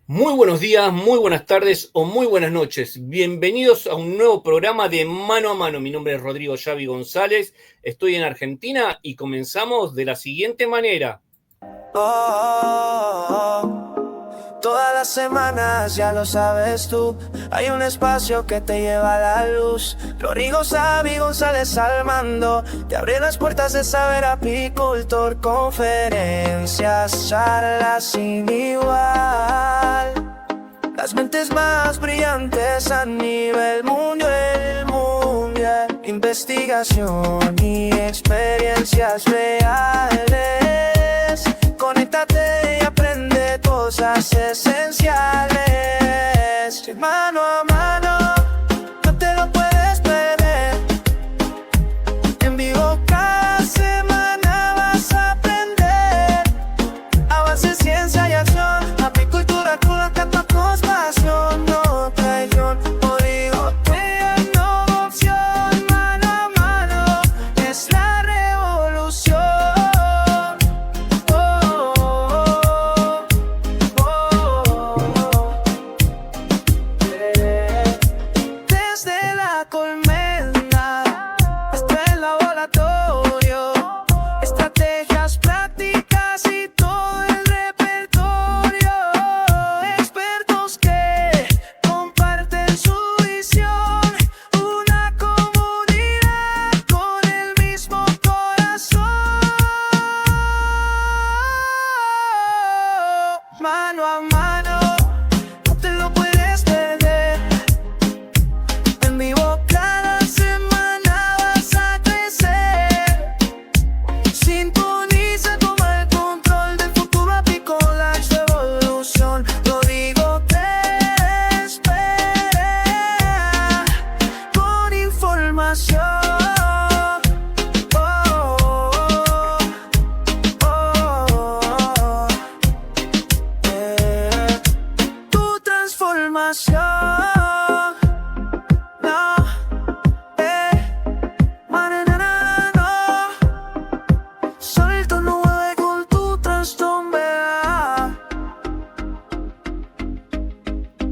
Muy buenos días, muy buenas tardes o muy buenas noches. Bienvenidos a un nuevo programa de Mano a Mano. Mi nombre es Rodrigo Xavi González, estoy en Argentina y comenzamos de la siguiente manera. Todas las semanas, ya lo sabes tú, hay un espacio que te lleva a la luz. Rodrigo Xavi González al mando, te abre las puertas de saber apicultor. Conferencias, charlas sin igual, las mentes más brillantes a nivel mundial. Investigación y experiencias reales. Conéctate y aprende cosas esenciales. Mano a mano, no te lo puedes perder. En vivo cada semana vas a aprender. Avance, ciencia y acción. Apicultura con la capa con pasión, no traición. Rodrigo te innovación. Mano a mano es la revolución. Desde la colmena hasta el laboratorio, estrategias prácticas y todo el repertorio. Expertos que comparten su visión, una comunidad con el mismo corazón. Mano a mano, no te lo puedes perder. En vivo cada semana vas a crecer. Sintoniza, toma el control del futuro apícola, su evolución. Rodrigo te espera con información. Tu transformación. No, no. Solito no vuelve con tu trastorno.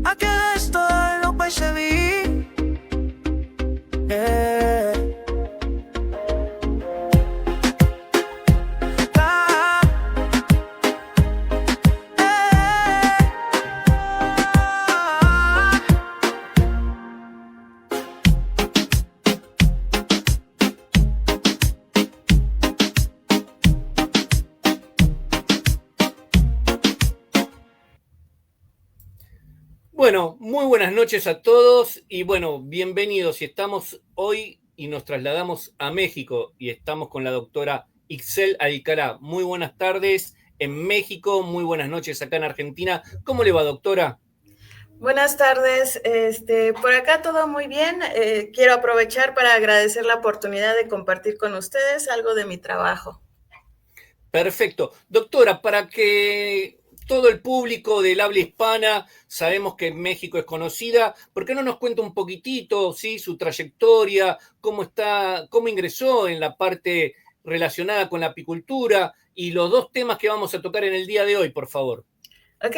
A que esto no puede vivir. Ah, Bueno, muy buenas noches a todos y bueno, bienvenidos. Y estamos hoy y nos trasladamos a México y estamos con la doctora Ixel Alcalá. Muy buenas tardes en México, muy buenas noches acá en Argentina. ¿Cómo le va, doctora? Buenas tardes, por acá todo muy bien. Quiero aprovechar para agradecer la oportunidad de compartir con ustedes algo de mi trabajo. Perfecto. Doctora, para que todo el público del habla hispana, sabemos que México es conocida, ¿por qué no nos cuenta un poquitito, sí, su trayectoria, cómo ingresó en la parte relacionada con la apicultura y los dos temas que vamos a tocar en el día de hoy, por favor? Ok,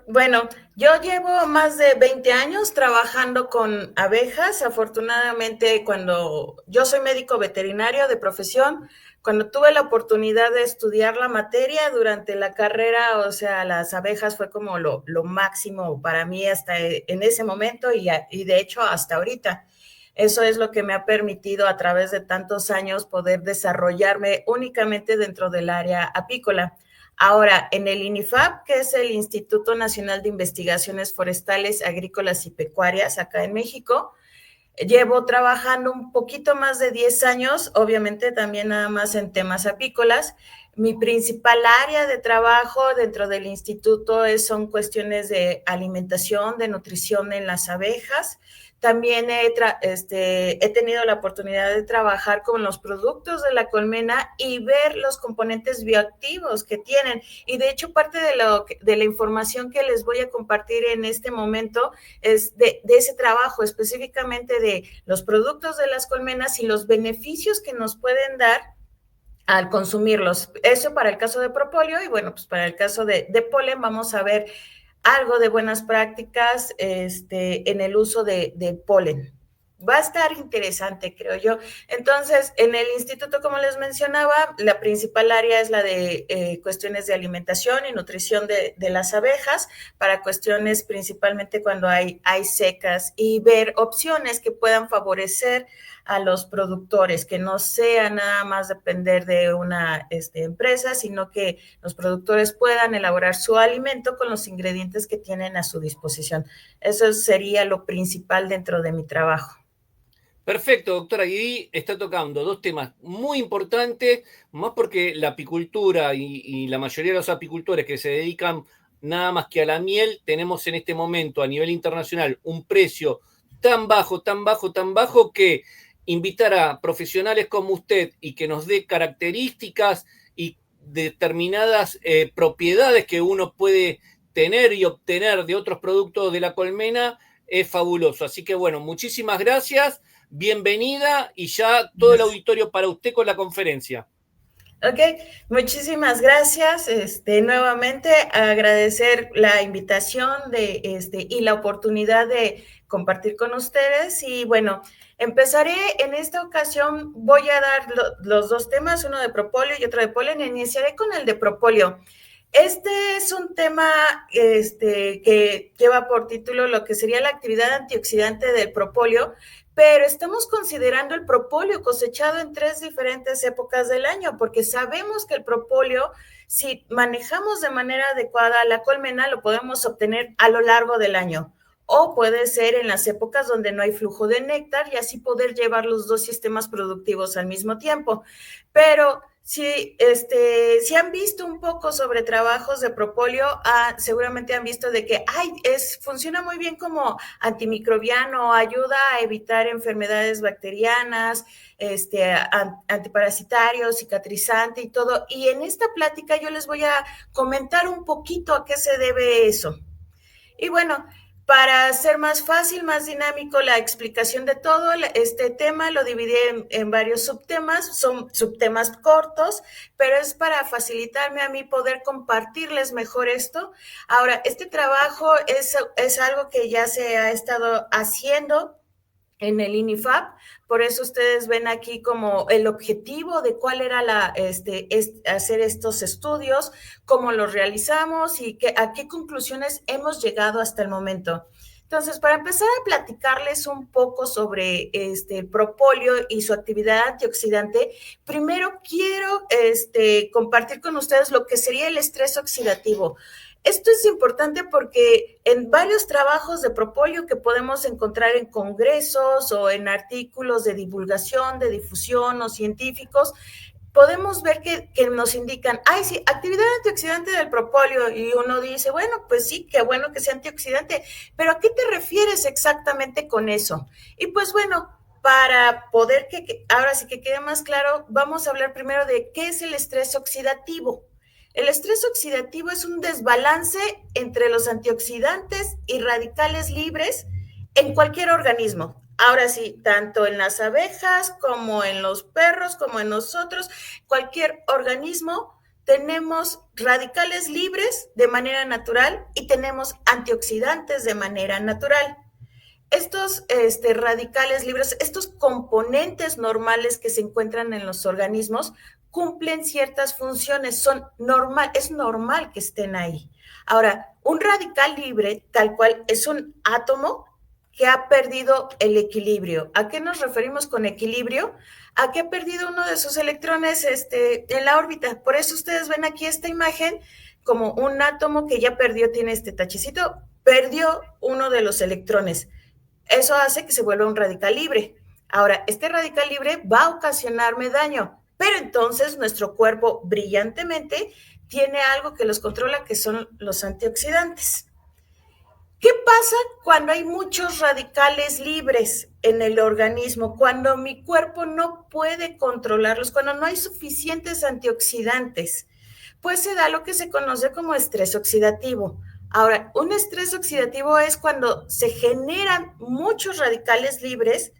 bueno, yo llevo más de 20 años trabajando con abejas. Afortunadamente, cuando yo soy médico veterinario de profesión, cuando tuve la oportunidad de estudiar la materia durante la carrera, o sea, las abejas fue como lo máximo para mí hasta en ese momento y de hecho hasta ahorita. Eso es lo que me ha permitido a través de tantos años poder desarrollarme únicamente dentro del área apícola. Ahora, en el INIFAP, que es el Instituto Nacional de Investigaciones Forestales, Agrícolas y Pecuarias, acá en México, llevo trabajando un poquito más de 10 años, obviamente también nada más en temas apícolas. Mi principal área de trabajo dentro del instituto son cuestiones de alimentación, de nutrición en las abejas. También he tenido la oportunidad de trabajar con los productos de la colmena y ver los componentes bioactivos que tienen. Y de hecho, parte de la información que les voy a compartir en este momento es de ese trabajo, específicamente de los productos de las colmenas y los beneficios que nos pueden dar al consumirlos. Eso para el caso de propóleo y bueno, pues para el caso de polen vamos a ver algo de buenas prácticas en el uso del polen. Va a estar interesante, creo yo. Entonces, en el instituto, como les mencionaba, la principal área es la de cuestiones de alimentación y nutrición de las abejas, para cuestiones principalmente cuando hay secas, y ver opciones que puedan favorecer a los productores, que no sea nada más depender de una empresa, sino que los productores puedan elaborar su alimento con los ingredientes que tienen a su disposición. Eso sería lo principal dentro de mi trabajo. Perfecto, doctora Guidi, está tocando dos temas muy importantes, más porque la apicultura y la mayoría de los apicultores que se dedican nada más que a la miel, tenemos en este momento a nivel internacional un precio tan bajo, tan bajo, tan bajo, que invitar a profesionales como usted y que nos dé características y determinadas propiedades que uno puede tener y obtener de otros productos de la colmena es fabuloso. Así que bueno, muchísimas gracias. Bienvenida, y ya todo el auditorio para usted con la conferencia. Ok, muchísimas gracias. Nuevamente agradecer la invitación y la oportunidad de compartir con ustedes. Y bueno, empezaré en esta ocasión, voy a dar los dos temas, uno de propóleo y otro de polen. Iniciaré con el de propóleo. Este es un tema que lleva por título lo que sería la actividad antioxidante del propóleo, pero estamos considerando el propóleo cosechado en 3 diferentes épocas del año, porque sabemos que el propóleo, si manejamos de manera adecuada la colmena, lo podemos obtener a lo largo del año, o puede ser en las épocas donde no hay flujo de néctar, y así poder llevar los dos sistemas productivos al mismo tiempo. Pero si han visto un poco sobre trabajos de propóleo, seguramente han visto de que funciona muy bien como antimicrobiano, ayuda a evitar enfermedades bacterianas, antiparasitario, cicatrizante y todo. Y en esta plática yo les voy a comentar un poquito a qué se debe eso. Y bueno, para hacer más fácil, más dinámico la explicación de todo este tema, lo dividí en varios subtemas. Son subtemas cortos, pero es para facilitarme a mí poder compartirles mejor esto. Ahora, este trabajo es algo que ya se ha estado haciendo en el INIFAP, por eso ustedes ven aquí como el objetivo de cuál era hacer estos estudios, cómo los realizamos y a qué conclusiones hemos llegado hasta el momento. Entonces, para empezar a platicarles un poco sobre el propóleo y su actividad antioxidante, primero quiero compartir con ustedes lo que sería el estrés oxidativo. Esto es importante porque en varios trabajos de propóleo que podemos encontrar en congresos o en artículos de divulgación, de difusión o científicos, podemos ver que nos indican, sí, actividad antioxidante del propóleo, y uno dice, bueno, pues sí, qué bueno que sea antioxidante, pero ¿a qué te refieres exactamente con eso? Y pues bueno, para poder ahora sí que quede más claro, vamos a hablar primero de qué es el estrés oxidativo. El estrés oxidativo es un desbalance entre los antioxidantes y radicales libres en cualquier organismo. Ahora sí, tanto en las abejas como en los perros, como en nosotros, cualquier organismo, tenemos radicales libres de manera natural y tenemos antioxidantes de manera natural. Estos radicales libres, estos componentes normales que se encuentran en los organismos, cumplen ciertas funciones, es normal que estén ahí. Ahora, un radical libre, tal cual, es un átomo que ha perdido el equilibrio. ¿A qué nos referimos con equilibrio? A que ha perdido uno de sus electrones en la órbita. Por eso ustedes ven aquí esta imagen como un átomo que ya perdió, tiene este tachecito, perdió uno de los electrones. Eso hace que se vuelva un radical libre. Ahora, este radical libre va a ocasionarme daño, pero entonces nuestro cuerpo brillantemente tiene algo que los controla, que son los antioxidantes. ¿Qué pasa cuando hay muchos radicales libres en el organismo? Cuando mi cuerpo no puede controlarlos, cuando no hay suficientes antioxidantes, pues se da lo que se conoce como estrés oxidativo. Ahora, un estrés oxidativo es cuando se generan muchos radicales libres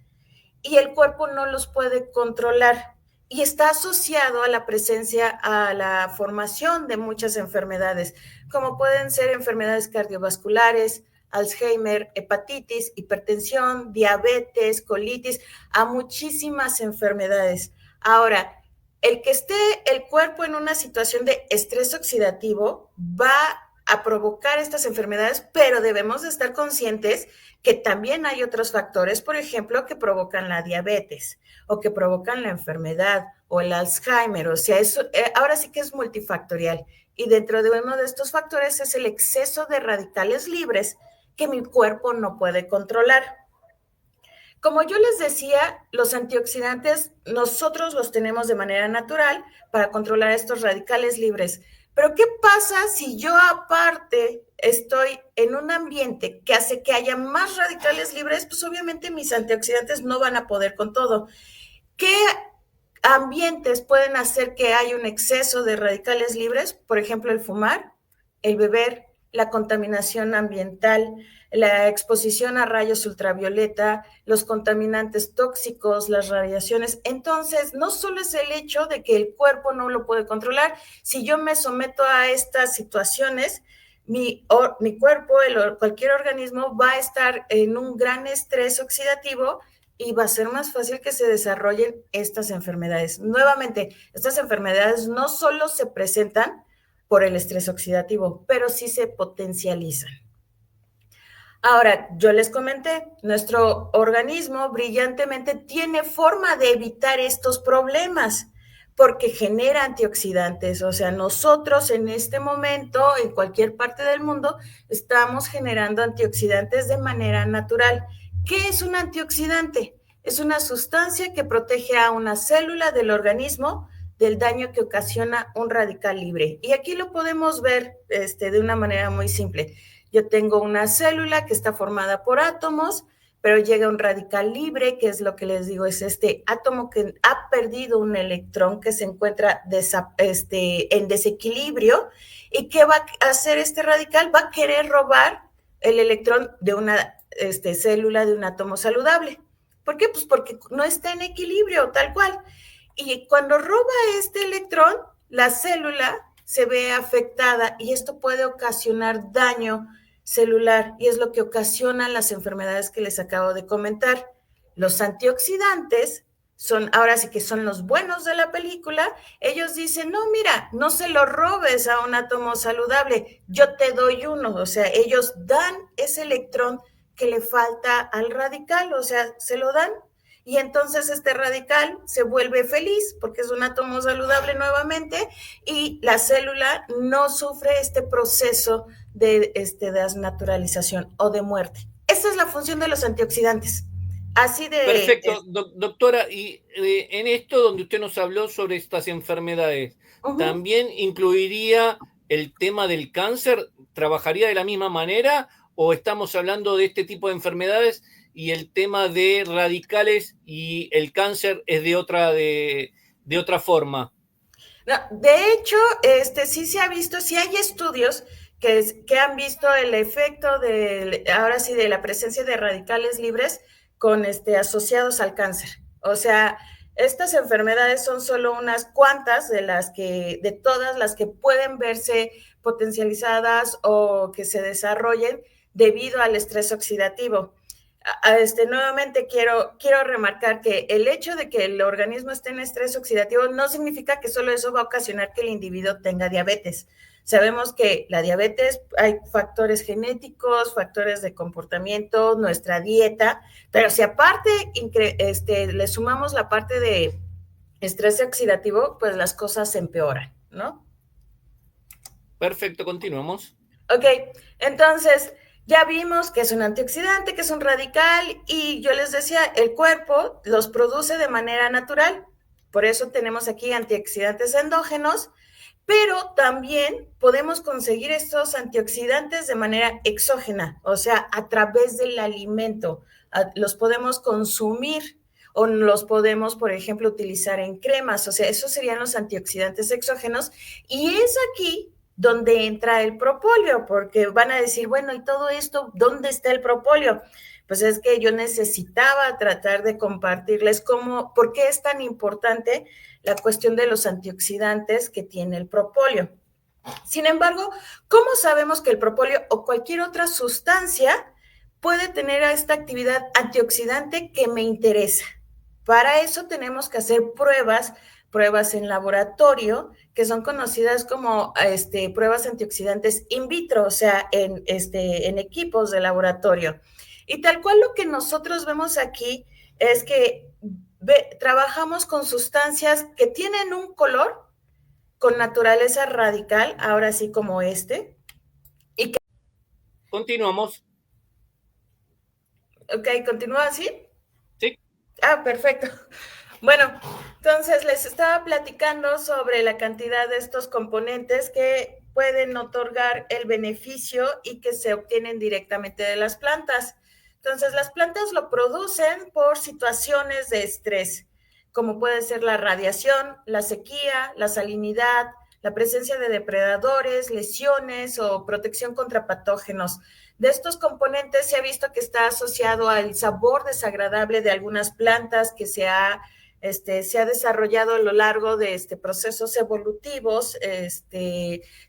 y el cuerpo no los puede controlar. y está asociado a la presencia, a la formación de muchas enfermedades, como pueden ser enfermedades cardiovasculares, Alzheimer, hepatitis, hipertensión, diabetes, colitis, a muchísimas enfermedades. Ahora, el que esté el cuerpo en una situación de estrés oxidativo va a provocar estas enfermedades, pero debemos de estar conscientes que también hay otros factores, por ejemplo, que provocan la diabetes o que provocan la enfermedad o el Alzheimer. O sea, eso ahora sí que es multifactorial. Y dentro de uno de estos factores es el exceso de radicales libres que mi cuerpo no puede controlar. Como yo les decía, los antioxidantes nosotros los tenemos de manera natural para controlar estos radicales libres. Pero ¿qué pasa si yo aparte estoy en un ambiente que hace que haya más radicales libres? Pues obviamente mis antioxidantes no van a poder con todo. ¿Qué ambientes pueden hacer que haya un exceso de radicales libres? Por ejemplo, el fumar, el beber, la contaminación ambiental, la exposición a rayos ultravioleta, los contaminantes tóxicos, las radiaciones. Entonces, no solo es el hecho de que el cuerpo no lo puede controlar, si yo me someto a estas situaciones, mi cuerpo, cualquier organismo va a estar en un gran estrés oxidativo y va a ser más fácil que se desarrollen estas enfermedades. Nuevamente, estas enfermedades no solo se presentan por el estrés oxidativo, pero sí se potencializan. Ahora, yo les comenté, nuestro organismo brillantemente tiene forma de evitar estos problemas porque genera antioxidantes. O sea, nosotros en este momento, en cualquier parte del mundo, estamos generando antioxidantes de manera natural. ¿Qué es un antioxidante? Es una sustancia que protege a una célula del organismo del daño que ocasiona un radical libre. Y aquí lo podemos ver de una manera muy simple. Yo tengo una célula que está formada por átomos, pero llega un radical libre, que es lo que les digo, es este átomo que ha perdido un electrón, que se encuentra en desequilibrio. ¿Y qué va a hacer este radical? Va a querer robar el electrón de una célula, de un átomo saludable. ¿Por qué? Pues porque no está en equilibrio, tal cual. Y cuando roba este electrón, la célula se ve afectada y esto puede ocasionar daño celular y es lo que ocasionan las enfermedades que les acabo de comentar. Los antioxidantes son, ahora sí que son los buenos de la película. Ellos dicen, no, mira, no se lo robes a un átomo saludable, yo te doy uno. O sea, ellos dan ese electrón que le falta al radical, o sea, se lo dan. Y entonces este radical se vuelve feliz porque es un átomo saludable nuevamente y la célula no sufre este proceso de desnaturalización o de muerte. Esa es la función de los antioxidantes. Así de... Perfecto, doctora, y en esto donde usted nos habló sobre estas enfermedades, ¿también incluiría el tema del cáncer? ¿Trabajaría de la misma manera o estamos hablando de este tipo de enfermedades y el tema de radicales y el cáncer es de otra forma? No, de hecho, sí se ha visto, sí hay estudios que han visto el efecto ahora sí, de la presencia de radicales libres con asociados al cáncer. O sea, estas enfermedades son solo unas cuantas de todas las que pueden verse potencializadas o que se desarrollen debido al estrés oxidativo. Nuevamente quiero remarcar que el hecho de que el organismo esté en estrés oxidativo no significa que solo eso va a ocasionar que el individuo tenga diabetes. Sabemos que la diabetes, hay factores genéticos, factores de comportamiento, nuestra dieta, pero si aparte le sumamos la parte de estrés oxidativo, pues las cosas se empeoran, ¿no? Perfecto, continuamos. Ok, entonces ya vimos que es un antioxidante, que es un radical y yo les decía, el cuerpo los produce de manera natural. Por eso tenemos aquí antioxidantes endógenos, pero también podemos conseguir estos antioxidantes de manera exógena, o sea, a través del alimento. Los podemos consumir o los podemos, por ejemplo, utilizar en cremas. O sea, esos serían los antioxidantes exógenos y es aquí dónde entra el propóleo, porque van a decir, bueno, y todo esto, ¿dónde está el propóleo? Pues es que yo necesitaba tratar de compartirles por qué es tan importante la cuestión de los antioxidantes que tiene el propóleo. Sin embargo, ¿cómo sabemos que el propóleo o cualquier otra sustancia puede tener esta actividad antioxidante que me interesa? Para eso tenemos que hacer pruebas en laboratorio, que son conocidas como pruebas antioxidantes in vitro, o sea, en equipos de laboratorio. Y tal cual lo que nosotros vemos aquí es que trabajamos con sustancias que tienen un color con naturaleza radical, ahora sí como y que... Continuamos. Ok, ¿continúa así? Sí. Ah, perfecto. Bueno, entonces les estaba platicando sobre la cantidad de estos componentes que pueden otorgar el beneficio y que se obtienen directamente de las plantas. Entonces, las plantas lo producen por situaciones de estrés, como puede ser la radiación, la sequía, la salinidad, la presencia de depredadores, lesiones o protección contra patógenos. De estos componentes se ha visto que está asociado al sabor desagradable de algunas plantas que se ha desarrollado a lo largo de procesos evolutivos.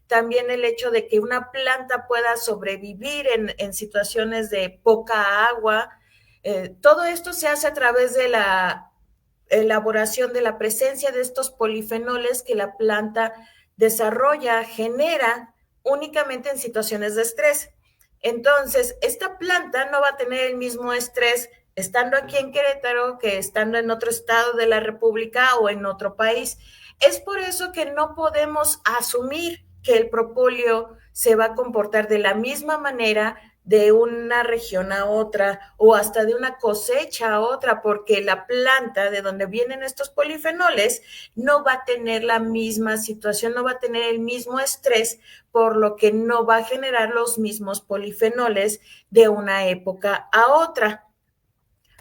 También el hecho de que una planta pueda sobrevivir en situaciones de poca agua. Todo esto se hace a través de la elaboración de la presencia de estos polifenoles que la planta desarrolla, genera únicamente en situaciones de estrés. Entonces, esta planta no va a tener el mismo estrés estando aquí en Querétaro que estando en otro estado de la República o en otro país. Es por eso que no podemos asumir que el propóleo se va a comportar de la misma manera de una región a otra o hasta de una cosecha a otra, porque la planta de donde vienen estos polifenoles no va a tener la misma situación, no va a tener el mismo estrés, por lo que no va a generar los mismos polifenoles de una época a otra.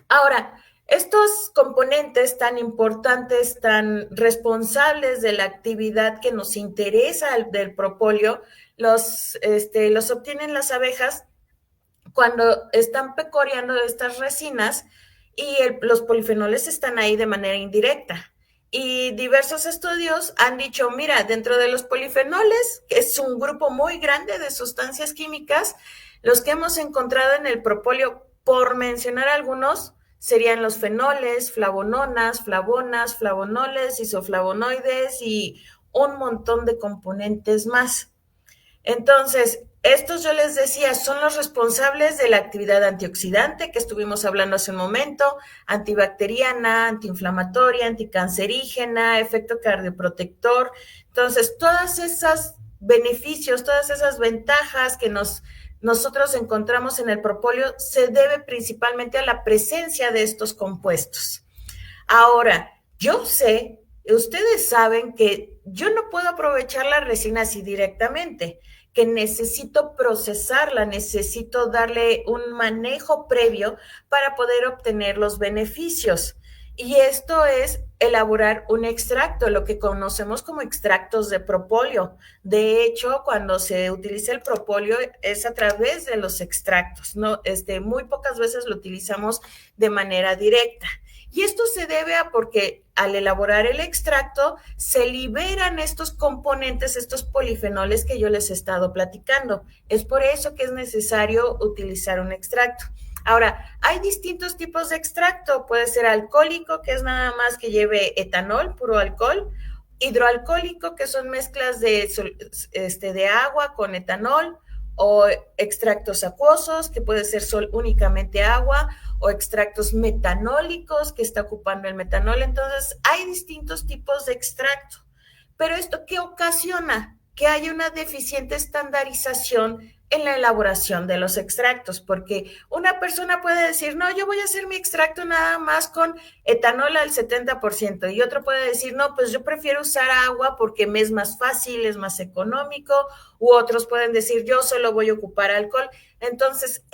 Ahora, estos componentes tan importantes, tan responsables de la actividad que nos interesa del propóleo, los obtienen las abejas cuando están pecoreando estas resinas y los polifenoles están ahí de manera indirecta. Y diversos estudios han dicho, mira, dentro de los polifenoles, que es un grupo muy grande de sustancias químicas, los que hemos encontrado en el propóleo, por mencionar algunos, serían los fenoles, flavononas, flavonas, flavonoles, isoflavonoides y un montón de componentes más. Entonces, estos yo les decía, son los responsables de la actividad antioxidante que estuvimos hablando hace un momento, antibacteriana, antiinflamatoria, anticancerígena, efecto cardioprotector. Entonces, todos esos beneficios, todas esas ventajas que nosotros encontramos en el propóleo se debe principalmente a la presencia de estos compuestos. Ahora, yo sé, ustedes saben que yo no puedo aprovechar la resina así directamente, que necesito procesarla, necesito darle un manejo previo para poder obtener los beneficios. Y esto es elaborar un extracto, lo que conocemos como extractos de propóleo. De hecho, cuando se utiliza el propóleo es a través de los extractos, ¿no? Muy pocas veces lo utilizamos de manera directa. Y esto se debe a porque al elaborar el extracto se liberan estos componentes, estos polifenoles que yo les he estado platicando. Es por eso que es necesario utilizar un extracto. Ahora, hay distintos tipos de extracto. Puede ser alcohólico, que es nada más que lleve etanol, puro alcohol. Hidroalcohólico, que son mezclas de agua con etanol. O extractos acuosos, que puede ser únicamente agua, o extractos metanólicos, que está ocupando el metanol. Entonces, hay distintos tipos de extracto. Pero ¿esto qué ocasiona? Que haya una deficiente estandarización en la elaboración de los extractos, porque una persona puede decir, no, yo voy a hacer mi extracto nada más con etanol al 70%, y otro puede decir, no, pues yo prefiero usar agua porque me es más fácil, es más económico, u otros pueden decir, yo solo voy a ocupar alcohol. Entonces,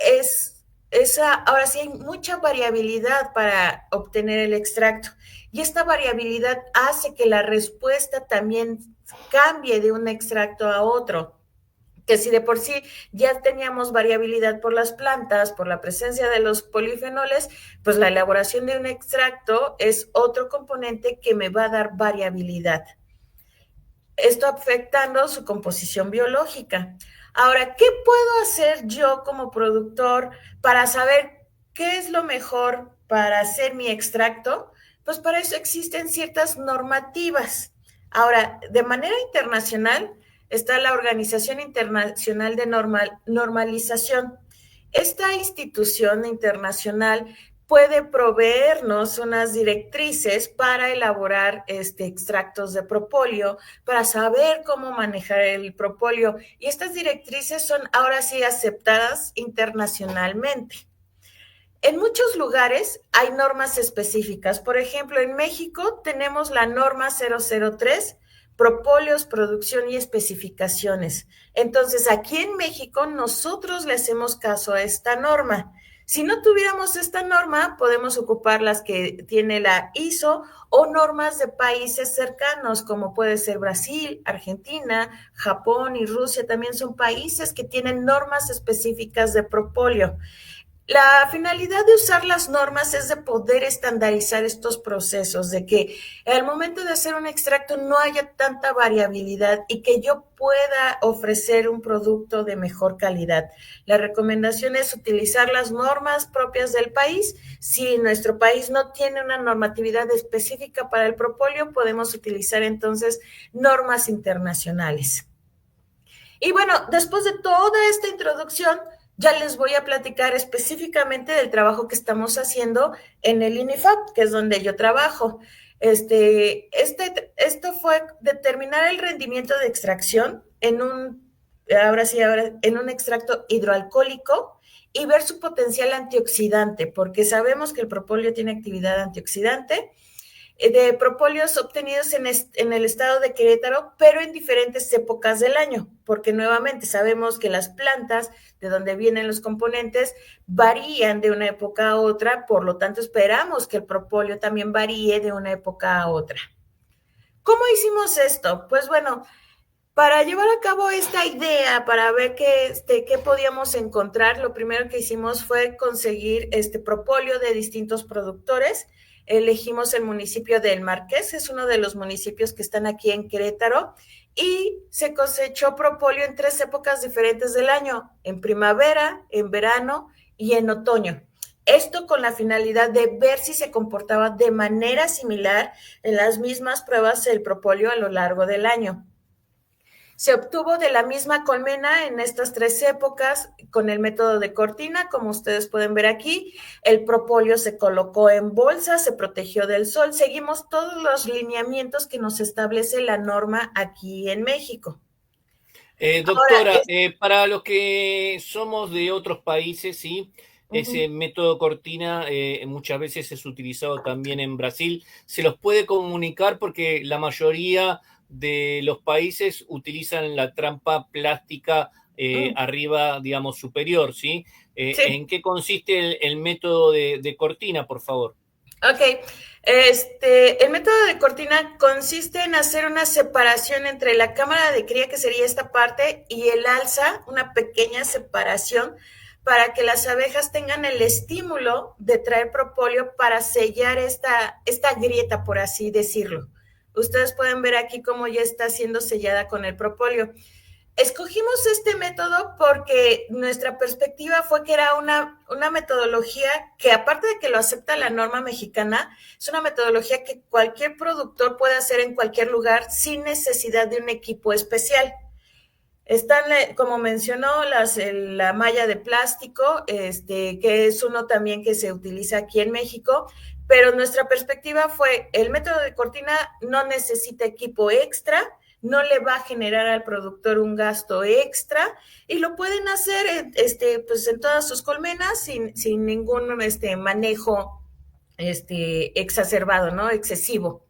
ahora sí hay mucha variabilidad para obtener el extracto, y esta variabilidad hace que la respuesta también cambie de un extracto a otro, que si de por sí ya teníamos variabilidad por las plantas, por la presencia de los polifenoles, pues la elaboración de un extracto es otro componente que me va a dar variabilidad. Esto afectando su composición biológica. Ahora, ¿qué puedo hacer yo como productor para saber qué es lo mejor para hacer mi extracto? Pues para eso existen ciertas normativas. Ahora, de manera internacional, está la Organización Internacional de Normalización. Esta institución internacional puede proveernos unas directrices para elaborar extractos de propóleo, para saber cómo manejar el propóleo. Y estas directrices son ahora sí aceptadas internacionalmente. En muchos lugares hay normas específicas. Por ejemplo, en México tenemos la norma 003, propóleos, producción y especificaciones. Entonces, aquí en México nosotros le hacemos caso a esta norma. Si no tuviéramos esta norma, podemos ocupar las que tiene la ISO o normas de países cercanos, como puede ser Brasil, Argentina, Japón y Rusia. También son países que tienen normas específicas de propóleo. La finalidad de usar las normas es de poder estandarizar estos procesos, de que al momento de hacer un extracto no haya tanta variabilidad y que yo pueda ofrecer un producto de mejor calidad. La recomendación es utilizar las normas propias del país. Si nuestro país no tiene una normatividad específica para el propóleo, podemos utilizar entonces normas internacionales. Y bueno, después de toda esta introducción, ya les voy a platicar específicamente del trabajo que estamos haciendo en el INIFAP, que es donde yo trabajo. Esto fue determinar el rendimiento de extracción en un extracto hidroalcohólico y ver su potencial antioxidante, porque sabemos que el propóleo tiene actividad antioxidante, de propóleos obtenidos en el estado de Querétaro, pero en diferentes épocas del año, porque nuevamente sabemos que las plantas de donde vienen los componentes varían de una época a otra, por lo tanto esperamos que el propóleo también varíe de una época a otra. ¿Cómo hicimos esto? Pues bueno, para llevar a cabo esta idea, para ver qué podíamos encontrar, lo primero que hicimos fue conseguir propóleo de distintos productores. Elegimos el municipio del Marqués, es uno de los municipios que están aquí en Querétaro, y se cosechó propóleo en 3 épocas diferentes del año, en primavera, en verano y en otoño. Esto con la finalidad de ver si se comportaba de manera similar en las mismas pruebas el propóleo a lo largo del año. Se obtuvo de la misma colmena en estas 3 épocas con el método de Cortina, como ustedes pueden ver aquí. El propóleo se colocó en bolsa, se protegió del sol. Seguimos todos los lineamientos que nos establece la norma aquí en México. Doctora, para los que somos de otros países, ¿sí? Ese método Cortina muchas veces es utilizado también en Brasil. ¿Se los puede comunicar? Porque la mayoría de los países utilizan la trampa plástica arriba, digamos, superior, ¿sí? Sí. ¿En qué consiste el método de Cortina, por favor? Ok, el método de Cortina consiste en hacer una separación entre la cámara de cría, que sería esta parte, y el alza, una pequeña separación, para que las abejas tengan el estímulo de traer propóleo para sellar esta grieta, por así decirlo. Ustedes pueden ver aquí cómo ya está siendo sellada con el propóleo. Escogimos este método porque nuestra perspectiva fue que era una metodología que, aparte de que lo acepta la norma mexicana, es una metodología que cualquier productor puede hacer en cualquier lugar sin necesidad de un equipo especial. Están, como mencionó, la malla de plástico, que es uno también que se utiliza aquí en México, pero nuestra perspectiva fue: el método de Cortina no necesita equipo extra, no le va a generar al productor un gasto extra, y lo pueden hacer pues en todas sus colmenas sin ningún manejo exacerbado, ¿no? Excesivo.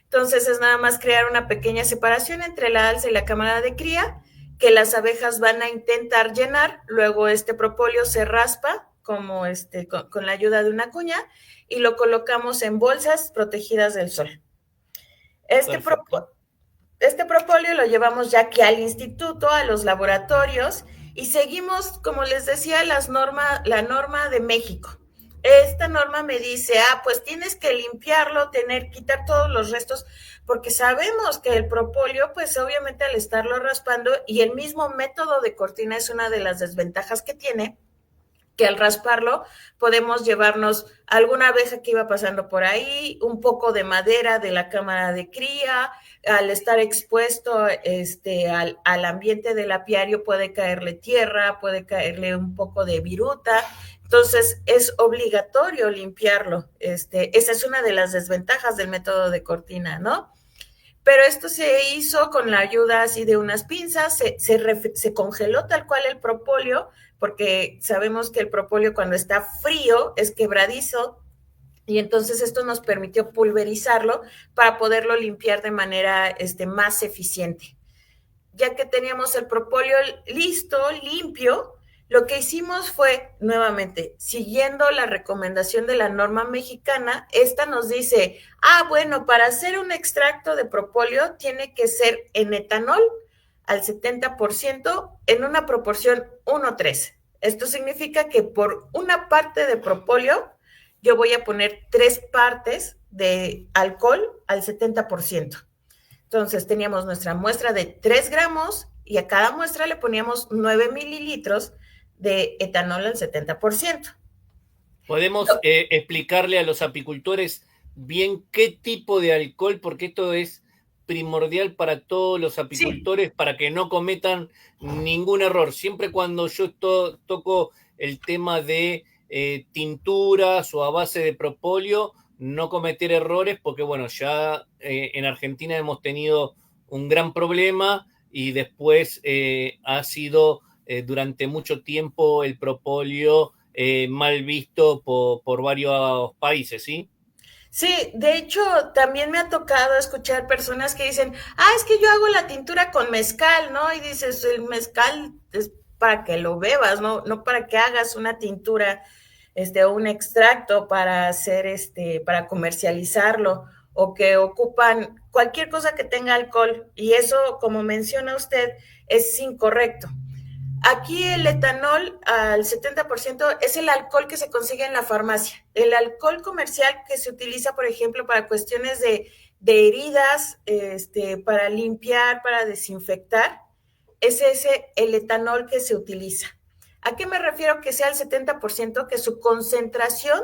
Entonces es nada más crear una pequeña separación entre la alza y la cámara de cría, que las abejas van a intentar llenar. Luego este propóleo se raspa como con la ayuda de una cuña y lo colocamos en bolsas protegidas del sol. este propóleo lo llevamos ya aquí al instituto, a los laboratorios, y seguimos, como les decía, la norma de México. Esta norma me dice, pues tienes que limpiarlo, quitar todos los restos, porque sabemos que el propóleo, pues obviamente al estarlo raspando, y el mismo método de cortina es una de las desventajas que tiene, que al rasparlo podemos llevarnos alguna abeja que iba pasando por ahí, un poco de madera de la cámara de cría, al estar expuesto al ambiente del apiario puede caerle tierra, puede caerle un poco de viruta, entonces es obligatorio limpiarlo. Esa es una de las desventajas del método de cortina, ¿no? Pero esto se hizo con la ayuda así de unas pinzas, se congeló tal cual el propóleo, porque sabemos que el propóleo cuando está frío es quebradizo, y entonces esto nos permitió pulverizarlo para poderlo limpiar de manera más eficiente. Ya que teníamos el propóleo listo, limpio, lo que hicimos fue, nuevamente, siguiendo la recomendación de la norma mexicana, esta nos dice, bueno, para hacer un extracto de propóleo tiene que ser en etanol al 70% en una proporción 1:3. Esto significa que por una parte de propóleo yo voy a poner 3 partes de alcohol al 70%. Entonces teníamos nuestra muestra de 3 gramos y a cada muestra le poníamos 9 mililitros de etanol al 70%. ¿Podemos explicarle a los apicultores bien qué tipo de alcohol? Porque esto es primordial para todos los apicultores, sí, para que no cometan ningún error. Siempre cuando yo toco el tema de tinturas o a base de propóleo, no cometer errores, porque bueno, ya en Argentina hemos tenido un gran problema y después ha sido durante mucho tiempo el propóleo mal visto por varios países, ¿sí? Sí, de hecho, también me ha tocado escuchar personas que dicen, es que yo hago la tintura con mezcal, ¿no? Y dices, el mezcal es para que lo bebas, no para que hagas una tintura, o un extracto para hacer, para comercializarlo, o que ocupan cualquier cosa que tenga alcohol, y eso, como menciona usted, es incorrecto. Aquí el etanol al 70% es el alcohol que se consigue en la farmacia. El alcohol comercial que se utiliza, por ejemplo, para cuestiones de heridas, para limpiar, para desinfectar, es el etanol que se utiliza. ¿A qué me refiero que sea el 70%? Que su concentración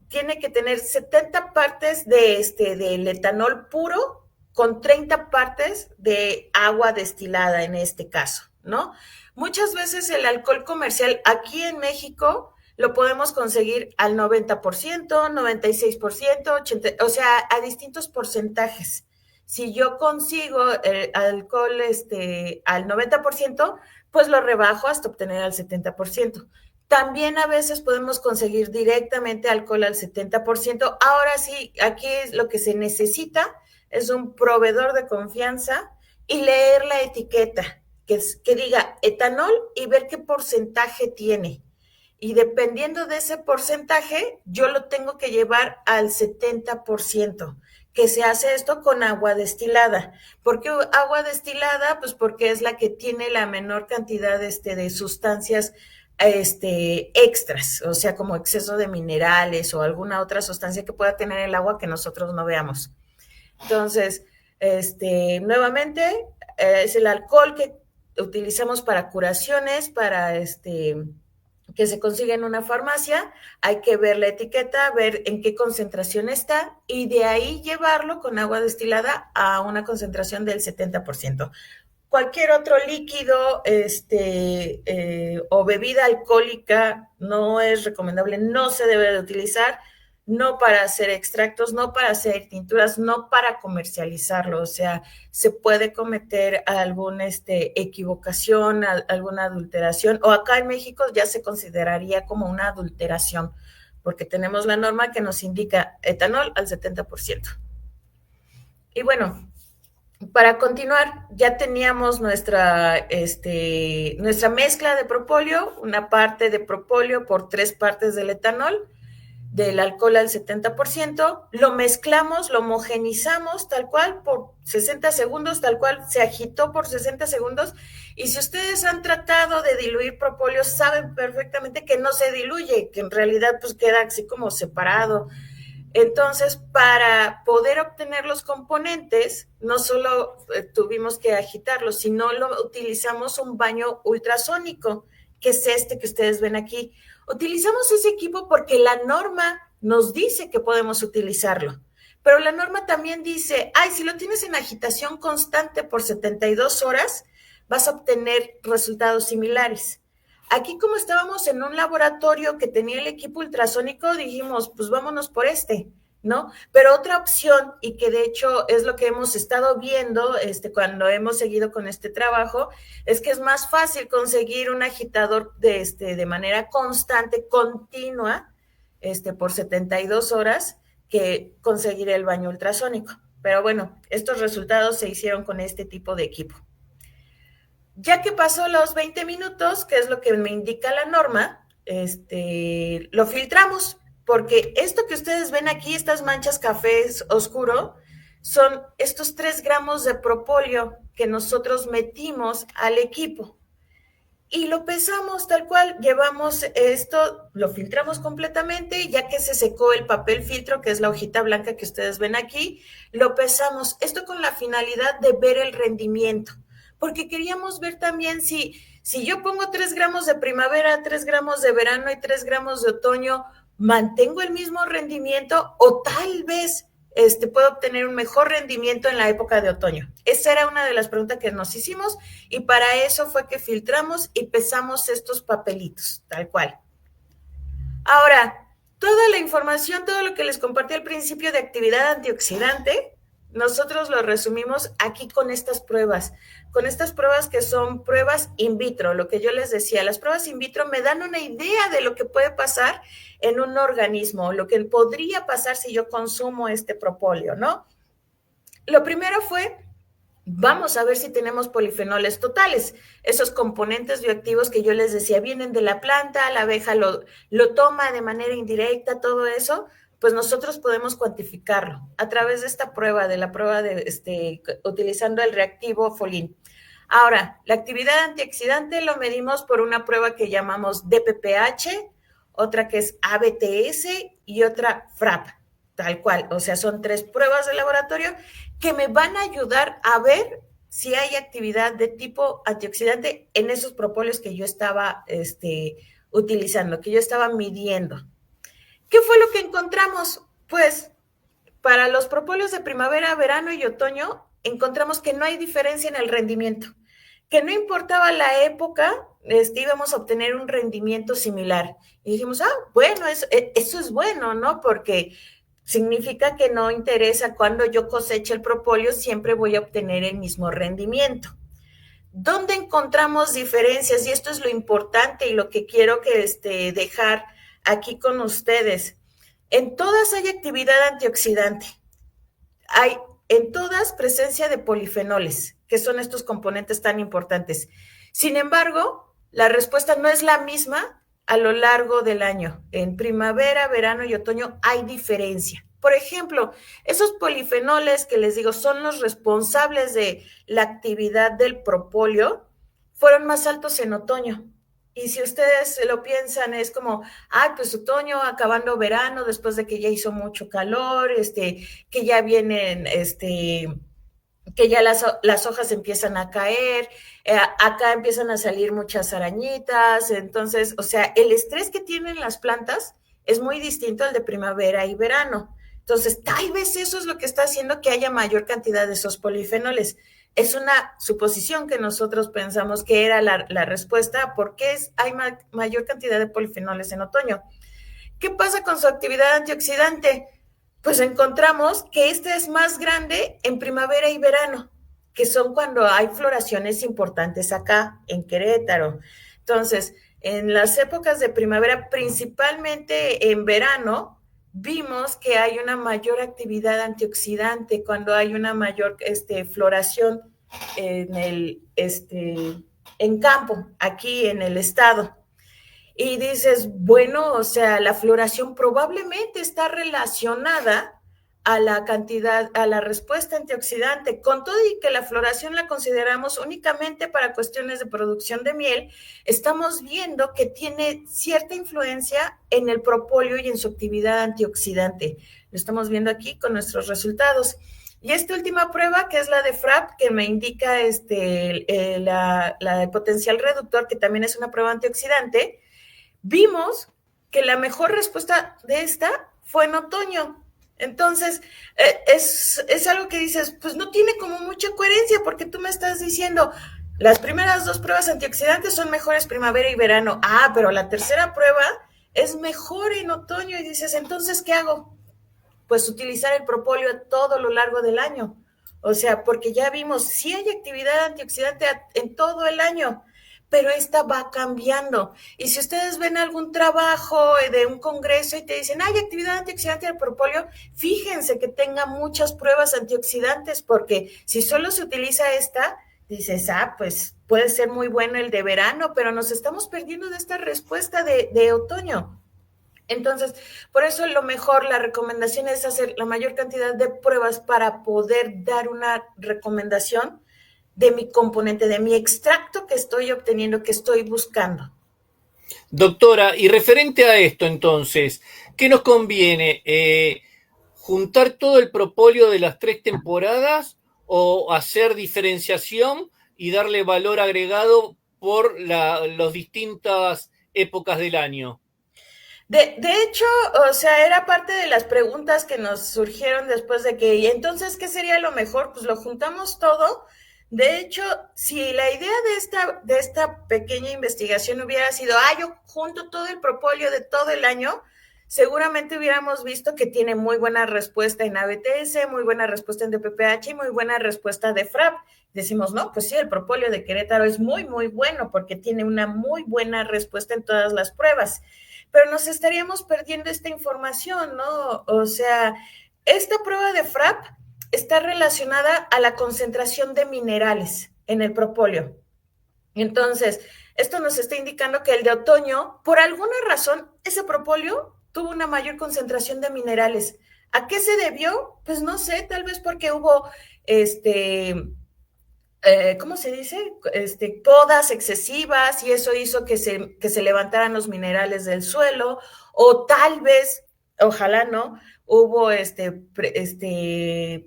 tiene que tener 70 partes del etanol puro con 30 partes de agua destilada en este caso, ¿no? Muchas veces el alcohol comercial aquí en México lo podemos conseguir al 90%, 96%, 80%, o sea, a distintos porcentajes. Si yo consigo el alcohol al 90%, pues lo rebajo hasta obtener al 70%. También a veces podemos conseguir directamente alcohol al 70%. Ahora sí, aquí lo que se necesita es un proveedor de confianza y leer la etiqueta que diga etanol y ver qué porcentaje tiene. Y dependiendo de ese porcentaje, yo lo tengo que llevar al 70%, que se hace esto con agua destilada. ¿Por qué agua destilada? Pues porque es la que tiene la menor cantidad de sustancias extras, o sea, como exceso de minerales o alguna otra sustancia que pueda tener el agua que nosotros no veamos. Entonces, nuevamente, es el alcohol que utilizamos para curaciones, para que se consigue en una farmacia. Hay que ver la etiqueta, ver en qué concentración está y de ahí llevarlo con agua destilada a una concentración del 70%. Cualquier otro líquido o bebida alcohólica no es recomendable, no se debe de utilizar, no para hacer extractos, no para hacer tinturas, no para comercializarlo. O sea, se puede cometer alguna equivocación, alguna adulteración, o acá en México ya se consideraría como una adulteración, porque tenemos la norma que nos indica etanol al 70%. Y bueno, para continuar, ya teníamos nuestra mezcla de propóleo, una parte de propóleo por 3 partes del etanol. del alcohol al 70%, lo mezclamos, lo homogenizamos tal cual por 60 segundos, tal cual se agitó por 60 segundos, y si ustedes han tratado de diluir propóleo, saben perfectamente que no se diluye, que en realidad pues queda así como separado. Entonces, para poder obtener los componentes, no solo tuvimos que agitarlos, sino utilizamos un baño ultrasónico, que es este que ustedes ven aquí. Utilizamos ese equipo porque la norma nos dice que podemos utilizarlo, pero la norma también dice, si lo tienes en agitación constante por 72 horas, vas a obtener resultados similares. Aquí, como estábamos en un laboratorio que tenía el equipo ultrasónico, dijimos, pues vámonos por ¿no? Pero otra opción, y que de hecho es lo que hemos estado viendo cuando hemos seguido con este trabajo, es que es más fácil conseguir un agitador de manera constante, continua, por 72 horas, que conseguir el baño ultrasónico. Pero bueno, estos resultados se hicieron con este tipo de equipo. Ya que pasó los 20 minutos, que es lo que me indica la norma, lo filtramos, porque esto que ustedes ven aquí, estas manchas cafés oscuro, son estos 3 gramos de propóleo que nosotros metimos al equipo. Y lo pesamos tal cual, llevamos esto, lo filtramos completamente, ya que se secó el papel filtro, que es la hojita blanca que ustedes ven aquí, lo pesamos, esto con la finalidad de ver el rendimiento, porque queríamos ver también si yo pongo 3 gramos de primavera, 3 gramos de verano y 3 gramos de otoño, ¿mantengo el mismo rendimiento o tal vez puedo obtener un mejor rendimiento en la época de otoño? Esa era una de las preguntas que nos hicimos y para eso fue que filtramos y pesamos estos papelitos, tal cual. Ahora, toda la información, todo lo que les compartí al principio de actividad antioxidante, nosotros lo resumimos aquí con estas pruebas que son pruebas in vitro, lo que yo les decía, las pruebas in vitro me dan una idea de lo que puede pasar en un organismo, lo que podría pasar si yo consumo este propóleo, ¿no? Lo primero fue, vamos a ver si tenemos polifenoles totales, esos componentes bioactivos que yo les decía, vienen de la planta, la abeja lo toma de manera indirecta, todo eso, pues nosotros podemos cuantificarlo a través de esta prueba, utilizando el reactivo Folin. Ahora, la actividad antioxidante lo medimos por una prueba que llamamos DPPH, otra que es ABTS y otra FRAP, tal cual. O sea, son 3 pruebas de laboratorio que me van a ayudar a ver si hay actividad de tipo antioxidante en esos propóleos que yo estaba utilizando, que yo estaba midiendo. ¿Qué fue lo que encontramos? Pues para los propóleos de primavera, verano y otoño, encontramos que no hay diferencia en el rendimiento, que no importaba la época, íbamos a obtener un rendimiento similar. Y dijimos, bueno, eso es bueno, ¿no? Porque significa que no interesa cuando yo coseche el propóleo, siempre voy a obtener el mismo rendimiento. ¿Dónde encontramos diferencias? Y esto es lo importante y lo que quiero que dejar aquí con ustedes. En todas hay actividad antioxidante. Hay en todas presencia de polifenoles, que son estos componentes tan importantes. Sin embargo, la respuesta no es la misma a lo largo del año. En primavera, verano y otoño hay diferencia. Por ejemplo, esos polifenoles que les digo son los responsables de la actividad del propóleo, fueron más altos en otoño. Y si ustedes lo piensan, es como, pues otoño, acabando verano, después de que ya hizo mucho calor, que ya vienen, que ya las hojas empiezan a caer, acá empiezan a salir muchas arañitas, entonces, o sea, el estrés que tienen las plantas es muy distinto al de primavera y verano. Entonces, tal vez eso es lo que está haciendo que haya mayor cantidad de esos polifenoles. Es una suposición que nosotros pensamos que era la respuesta a por qué hay mayor cantidad de polifenoles en otoño. ¿Qué pasa con su actividad antioxidante? Pues encontramos que este es más grande en primavera y verano, que son cuando hay floraciones importantes acá en Querétaro. Entonces, en las épocas de primavera, principalmente en verano, vimos que hay una mayor actividad antioxidante cuando hay una mayor floración en campo, aquí en el estado. Y dices, bueno, o sea, la floración probablemente está relacionada a la cantidad, a la respuesta antioxidante, con todo y que la floración la consideramos únicamente para cuestiones de producción de miel, estamos viendo que tiene cierta influencia en el propóleo y en su actividad antioxidante. Lo estamos viendo aquí con nuestros resultados. Y esta última prueba, que es la de FRAP, que me indica la potencial reductor, que también es una prueba antioxidante, vimos que la mejor respuesta de esta fue en otoño. Entonces, es algo que dices, pues no tiene como mucha coherencia, porque tú me estás diciendo, las primeras dos pruebas antioxidantes son mejores primavera y verano. Ah, pero la tercera prueba es mejor en otoño. Y dices, entonces, ¿qué hago? Pues utilizar el propóleo todo lo largo del año. O sea, porque ya vimos, sí hay actividad antioxidante en todo el año, pero esta va cambiando. Y si ustedes ven algún trabajo de un congreso y te dicen, hay actividad antioxidante del propóleo, fíjense que tenga muchas pruebas antioxidantes, porque si solo se utiliza esta, dices, pues puede ser muy bueno el de verano, pero nos estamos perdiendo de esta respuesta de otoño. Entonces, por eso lo mejor, la recomendación es hacer la mayor cantidad de pruebas para poder dar una recomendación de mi componente, de mi extracto que estoy obteniendo, que estoy buscando. Doctora, y referente a esto entonces, ¿qué nos conviene? ¿Juntar todo el propóleo de las 3 temporadas o hacer diferenciación y darle valor agregado por las distintas épocas del año? De hecho, o sea, era parte de las preguntas que nos surgieron después de que, y entonces, ¿qué sería lo mejor? Pues lo juntamos todo. De hecho, si la idea de esta pequeña investigación hubiera sido, yo junto todo el propóleo de todo el año, seguramente hubiéramos visto que tiene muy buena respuesta en ABTS, muy buena respuesta en DPPH y muy buena respuesta de FRAP. Decimos, no, pues sí, el propóleo de Querétaro es muy, muy bueno porque tiene una muy buena respuesta en todas las pruebas, pero nos estaríamos perdiendo esta información, ¿no? O sea, esta prueba de FRAP está relacionada a la concentración de minerales en el propóleo. Entonces, esto nos está indicando que el de otoño, por alguna razón, ese propóleo tuvo una mayor concentración de minerales. ¿A qué se debió? Pues no sé, tal vez porque hubo ¿cómo se dice? Podas excesivas y eso hizo que se levantaran los minerales del suelo, o tal vez, ojalá no, hubo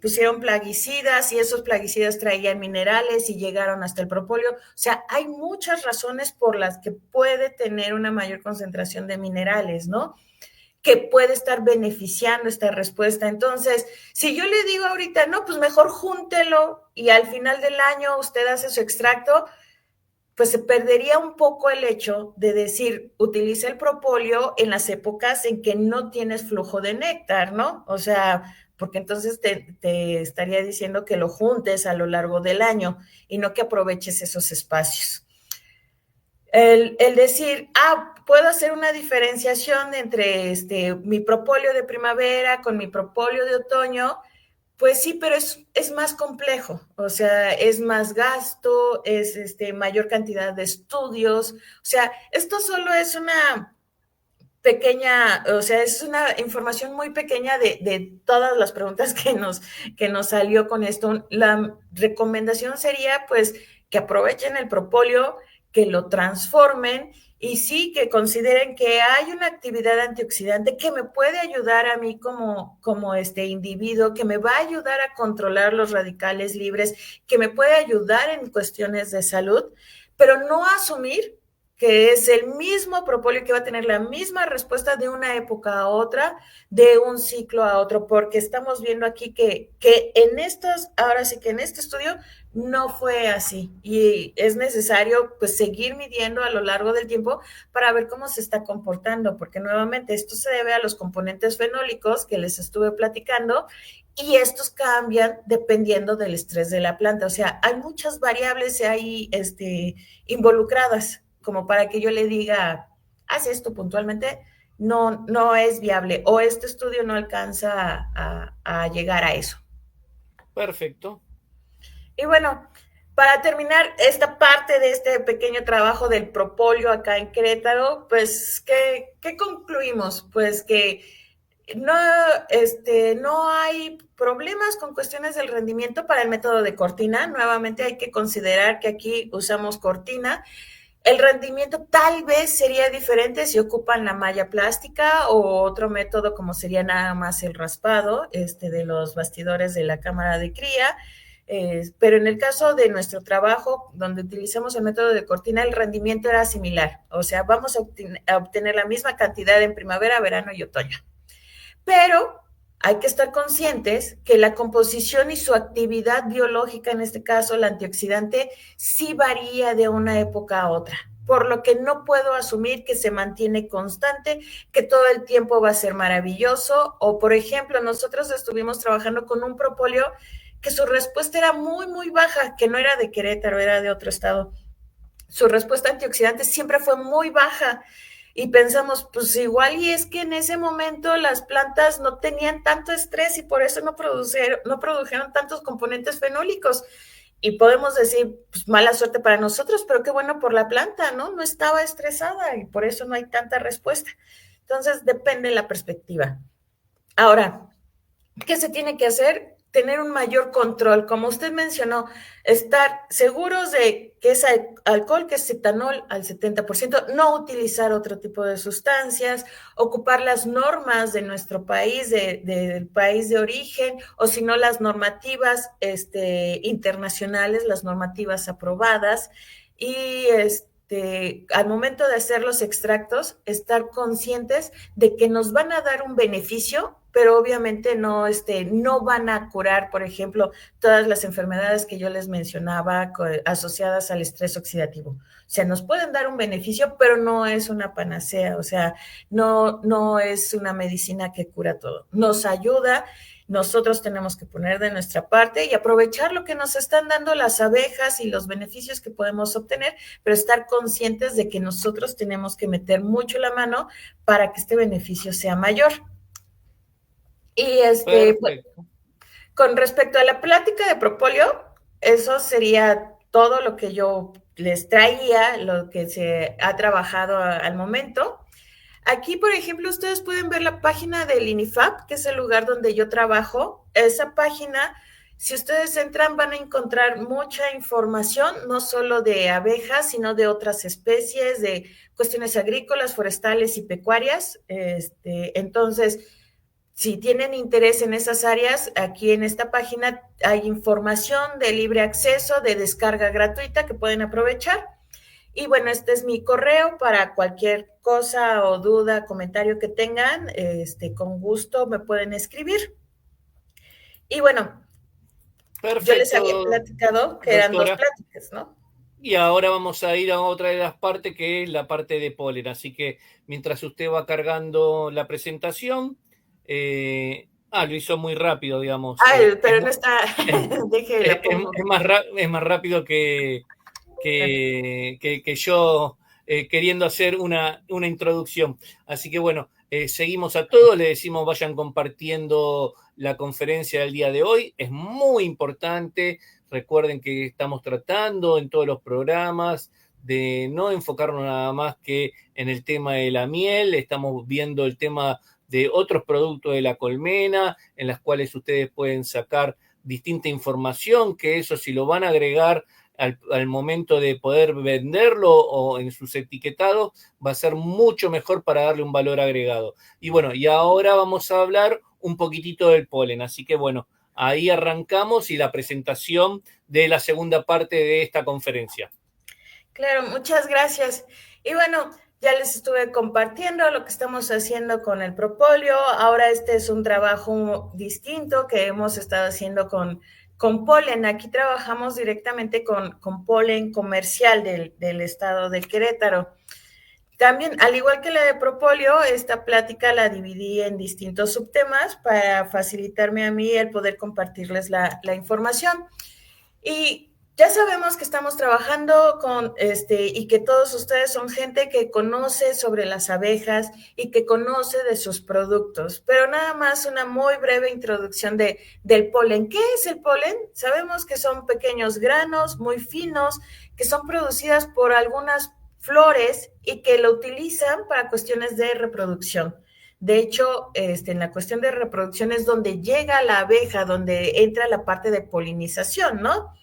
pusieron plaguicidas y esos plaguicidas traían minerales y llegaron hasta el propóleo. O sea, hay muchas razones por las que puede tener una mayor concentración de minerales, ¿no? Que puede estar beneficiando esta respuesta. Entonces, si yo le digo ahorita, no, pues mejor júntelo y al final del año usted hace su extracto, pues se perdería un poco el hecho de decir, utiliza el propóleo en las épocas en que no tienes flujo de néctar, ¿no? O sea, porque entonces te estaría diciendo que lo juntes a lo largo del año y no que aproveches esos espacios. El decir, puedo hacer una diferenciación entre mi propóleo de primavera con mi propóleo de otoño, pues sí, pero es más complejo, o sea, es más gasto, es mayor cantidad de estudios, o sea, esto solo es una pequeña, o sea, es una información muy pequeña de todas las preguntas que nos salió con esto. La recomendación sería, pues, que aprovechen el propóleo, que lo transformen y sí que consideren que hay una actividad antioxidante que me puede ayudar a mí como este individuo, que me va a ayudar a controlar los radicales libres, que me puede ayudar en cuestiones de salud, pero no asumir que es el mismo propóleo que va a tener la misma respuesta de una época a otra, de un ciclo a otro, porque estamos viendo aquí que en estos, ahora sí que en este estudio no fue así y es necesario pues seguir midiendo a lo largo del tiempo para ver cómo se está comportando, porque nuevamente esto se debe a los componentes fenólicos que les estuve platicando y estos cambian dependiendo del estrés de la planta, o sea, hay muchas variables ahí involucradas como para que yo le diga, haz esto puntualmente, no es viable o este estudio no alcanza a llegar a eso. Perfecto. Y bueno, Para terminar esta parte de este pequeño trabajo del propóleo acá en Querétaro, pues, ¿qué concluimos? Pues que no, no hay problemas con cuestiones del rendimiento para el método de Cortina. Nuevamente hay que considerar que aquí usamos Cortina. El rendimiento tal vez sería diferente si ocupan la malla plástica o otro método como sería nada más el raspado de los bastidores de la cámara de cría. Pero en el caso de nuestro trabajo, donde utilizamos el método de Cortina, el rendimiento era similar. O sea, vamos a obtener la misma cantidad en primavera, verano y otoño. Pero hay que estar conscientes que la composición y su actividad biológica, en este caso el antioxidante, sí varía de una época a otra, por lo que no puedo asumir que se mantiene constante, que todo el tiempo va a ser maravilloso. O, por ejemplo, nosotros estuvimos trabajando con un propóleo que su respuesta era muy, muy baja, que no era de Querétaro, era de otro estado. Su respuesta antioxidante siempre fue muy baja. Y pensamos, pues igual y es que en ese momento las plantas no tenían tanto estrés y por eso no produjeron tantos componentes fenólicos. Y podemos decir, pues mala suerte para nosotros, pero qué bueno por la planta, ¿no? No estaba estresada y por eso no hay tanta respuesta. Entonces, depende de la perspectiva. Ahora, ¿qué se tiene que hacer? Tener un mayor control, como usted mencionó, estar seguros de que es alcohol, que es etanol al 70%, no utilizar otro tipo de sustancias, ocupar las normas de nuestro país, del país de origen, o si no las normativas internacionales, las normativas aprobadas, y al momento de hacer los extractos, estar conscientes de que nos van a dar un beneficio, pero obviamente no van a curar, por ejemplo, todas las enfermedades que yo les mencionaba asociadas al estrés oxidativo. O sea, nos pueden dar un beneficio, pero no es una panacea, o sea, no es una medicina que cura todo. Nos ayuda. Nosotros tenemos que poner de nuestra parte y aprovechar lo que nos están dando las abejas y los beneficios que podemos obtener, pero estar conscientes de que nosotros tenemos que meter mucho la mano para que este beneficio sea mayor. Y pues, con respecto a la plática de propóleo, eso sería todo lo que yo les traía, lo que se ha trabajado al momento. Aquí, por ejemplo, ustedes pueden ver la página del INIFAP, que es el lugar donde yo trabajo. Esa página, si ustedes entran, van a encontrar mucha información, no solo de abejas, sino de otras especies, de cuestiones agrícolas, forestales y pecuarias. Entonces, si tienen interés en esas áreas, aquí en esta página hay información de libre acceso, de descarga gratuita que pueden aprovechar. Y bueno, este es mi correo para cualquier cosa o duda, comentario que tengan, con gusto me pueden escribir. Y bueno, perfecto, yo les había platicado que eran dos pláticas, ¿no? Y ahora vamos a ir a otra de las partes, que es la parte de polen. Así que mientras usted va cargando la presentación, lo hizo muy rápido, digamos. Pero no está. Es más rápido que yo queriendo hacer una introducción. Así que bueno, seguimos a todos, le decimos vayan compartiendo la conferencia del día de hoy. Es muy importante. Recuerden que estamos tratando en todos los programas de no enfocarnos nada más que en el tema de la miel. Estamos viendo el tema de otros productos de la colmena, en las cuales ustedes pueden sacar distinta información, que eso si lo van a agregar al momento de poder venderlo o en sus etiquetados, va a ser mucho mejor para darle un valor agregado. Y bueno, y ahora vamos a hablar un poquitito del polen, así que bueno, ahí arrancamos y la presentación de la segunda parte de esta conferencia. Claro, muchas gracias. Y bueno, ya les estuve compartiendo lo que estamos haciendo con el propóleo. Ahora este es un trabajo distinto que hemos estado haciendo con polen. Aquí trabajamos directamente con polen comercial del estado de Querétaro. También, al igual que la de propóleo, esta plática la dividí en distintos subtemas para facilitarme a mí el poder compartirles la información. Y Ya sabemos que estamos trabajando con y que todos ustedes son gente que conoce sobre las abejas y que conoce de sus productos, pero nada más una muy breve introducción del polen. ¿Qué es el polen? Sabemos que son pequeños granos muy finos que son producidas por algunas flores y que lo utilizan para cuestiones de reproducción. De hecho, en la cuestión de reproducción es donde llega la abeja, donde entra la parte de polinización, ¿no?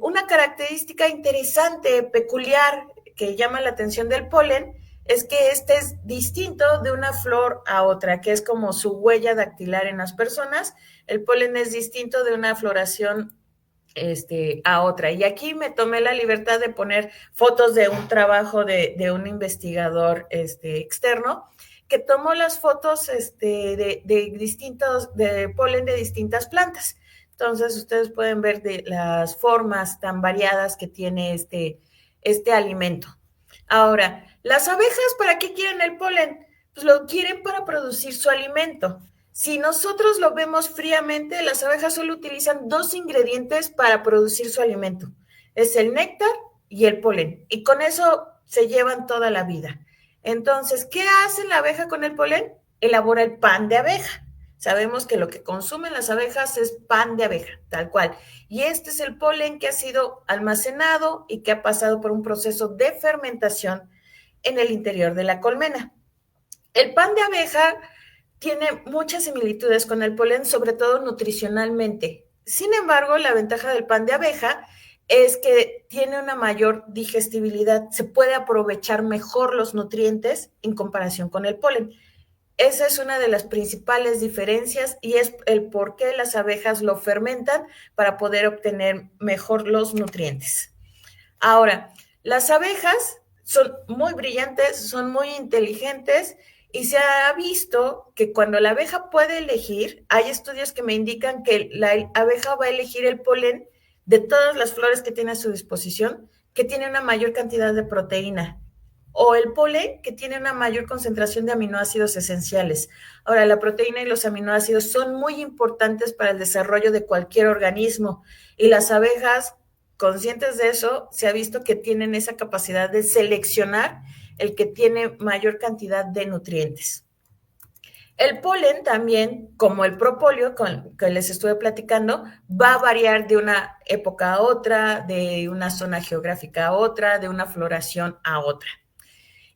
Una característica interesante, peculiar, que llama la atención del polen, es que este es distinto de una flor a otra, que es como su huella dactilar en las personas. El polen es distinto de una floración a otra. Y aquí me tomé la libertad de poner fotos de un trabajo de un investigador externo que tomó las fotos de distintos, de polen de distintas plantas. Entonces, ustedes pueden ver de las formas tan variadas que tiene este alimento. Ahora, las abejas, ¿para qué quieren el polen? Pues lo quieren para producir su alimento. Si nosotros lo vemos fríamente, las abejas solo utilizan dos ingredientes para producir su alimento. Es el néctar y el polen. Y con eso se llevan toda la vida. Entonces, ¿qué hace la abeja con el polen? Elabora el pan de abeja. Sabemos que lo que consumen las abejas es pan de abeja, tal cual. Y este es el polen que ha sido almacenado y que ha pasado por un proceso de fermentación en el interior de la colmena. El pan de abeja tiene muchas similitudes con el polen, sobre todo nutricionalmente. Sin embargo, la ventaja del pan de abeja es que tiene una mayor digestibilidad, se puede aprovechar mejor los nutrientes en comparación con el polen. Esa es una de las principales diferencias y es el por qué las abejas lo fermentan para poder obtener mejor los nutrientes. Ahora, las abejas son muy brillantes, son muy inteligentes y se ha visto que cuando la abeja puede elegir, hay estudios que me indican que la abeja va a elegir el polen de todas las flores que tiene a su disposición, que tiene una mayor cantidad de proteína, o el polen que tiene una mayor concentración de aminoácidos esenciales. Ahora, la proteína y los aminoácidos son muy importantes para el desarrollo de cualquier organismo y las abejas, conscientes de eso, se ha visto que tienen esa capacidad de seleccionar el que tiene mayor cantidad de nutrientes. El polen también, como el propóleo que les estuve platicando, va a variar de una época a otra, de una zona geográfica a otra, de una floración a otra.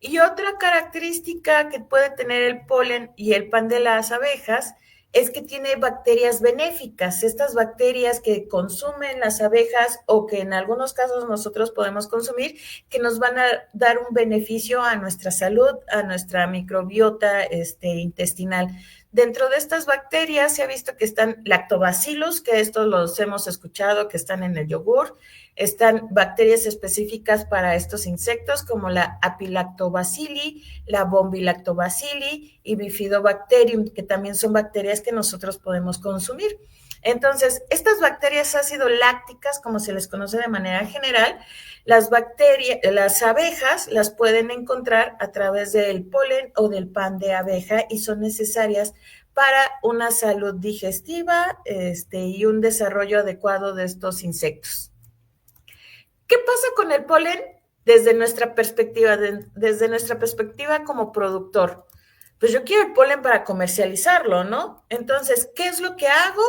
Y otra característica que puede tener el polen y el pan de las abejas es que tiene bacterias benéficas, estas bacterias que consumen las abejas o que en algunos casos nosotros podemos consumir, que nos van a dar un beneficio a nuestra salud, a nuestra microbiota intestinal. Dentro de estas bacterias se ha visto que están lactobacillus, que estos los hemos escuchado, que están en el yogur. Están bacterias específicas para estos insectos como la Apilactobacilli, la Bombilactobacilli y Bifidobacterium, que también son bacterias que nosotros podemos consumir. Entonces, estas bacterias ácido lácticas, como se les conoce de manera general, las abejas las pueden encontrar a través del polen o del pan de abeja y son necesarias para una salud digestiva y un desarrollo adecuado de estos insectos. ¿Qué pasa con el polen desde nuestra perspectiva, desde nuestra perspectiva como productor? Pues yo quiero el polen para comercializarlo, ¿no? Entonces, ¿qué es lo que hago?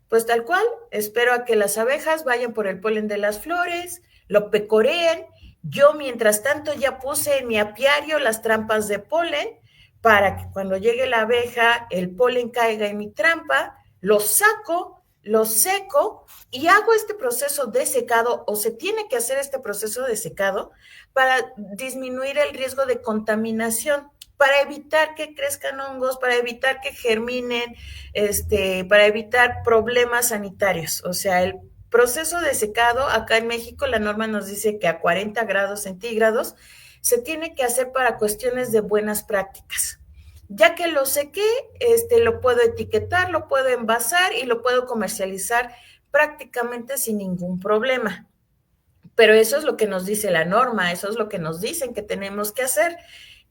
Pues tal cual, espero a que las abejas vayan por el polen de las flores, lo pecoreen. Yo, mientras tanto, ya puse en mi apiario las trampas de polen para que cuando llegue la abeja, el polen caiga en mi trampa, lo saco, lo seco y hago este proceso de secado, o se tiene que hacer este proceso de secado para disminuir el riesgo de contaminación, para evitar que crezcan hongos, para evitar que germinen, para evitar problemas sanitarios. O sea, el proceso de secado, acá en México la norma nos dice que a 40 grados centígrados se tiene que hacer para cuestiones de buenas prácticas. Ya que lo sequé, lo puedo etiquetar, lo puedo envasar y lo puedo comercializar prácticamente sin ningún problema. Pero eso es lo que nos dice la norma, eso es lo que nos dicen que tenemos que hacer.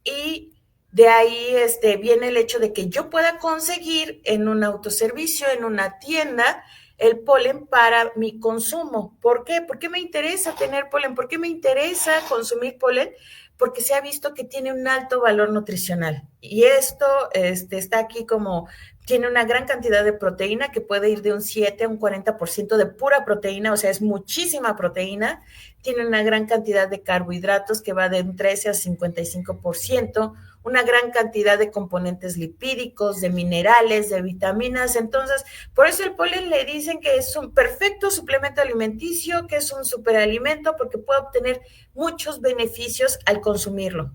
Y de ahí viene el hecho de que yo pueda conseguir en un autoservicio, en una tienda, el polen para mi consumo. ¿Por qué? ¿Por qué me interesa tener polen? ¿Por qué me interesa consumir polen? Porque se ha visto que tiene un alto valor nutricional. Y esto está aquí como, tiene una gran cantidad de proteína que puede ir de un 7 a un 40% de pura proteína, o sea, es muchísima proteína. Tiene una gran cantidad de carbohidratos que va de un 13 a 55%, una gran cantidad de componentes lipídicos, de minerales, de vitaminas. Entonces, por eso el polen le dicen que es un perfecto suplemento alimenticio, que es un superalimento, porque puede obtener muchos beneficios al consumirlo.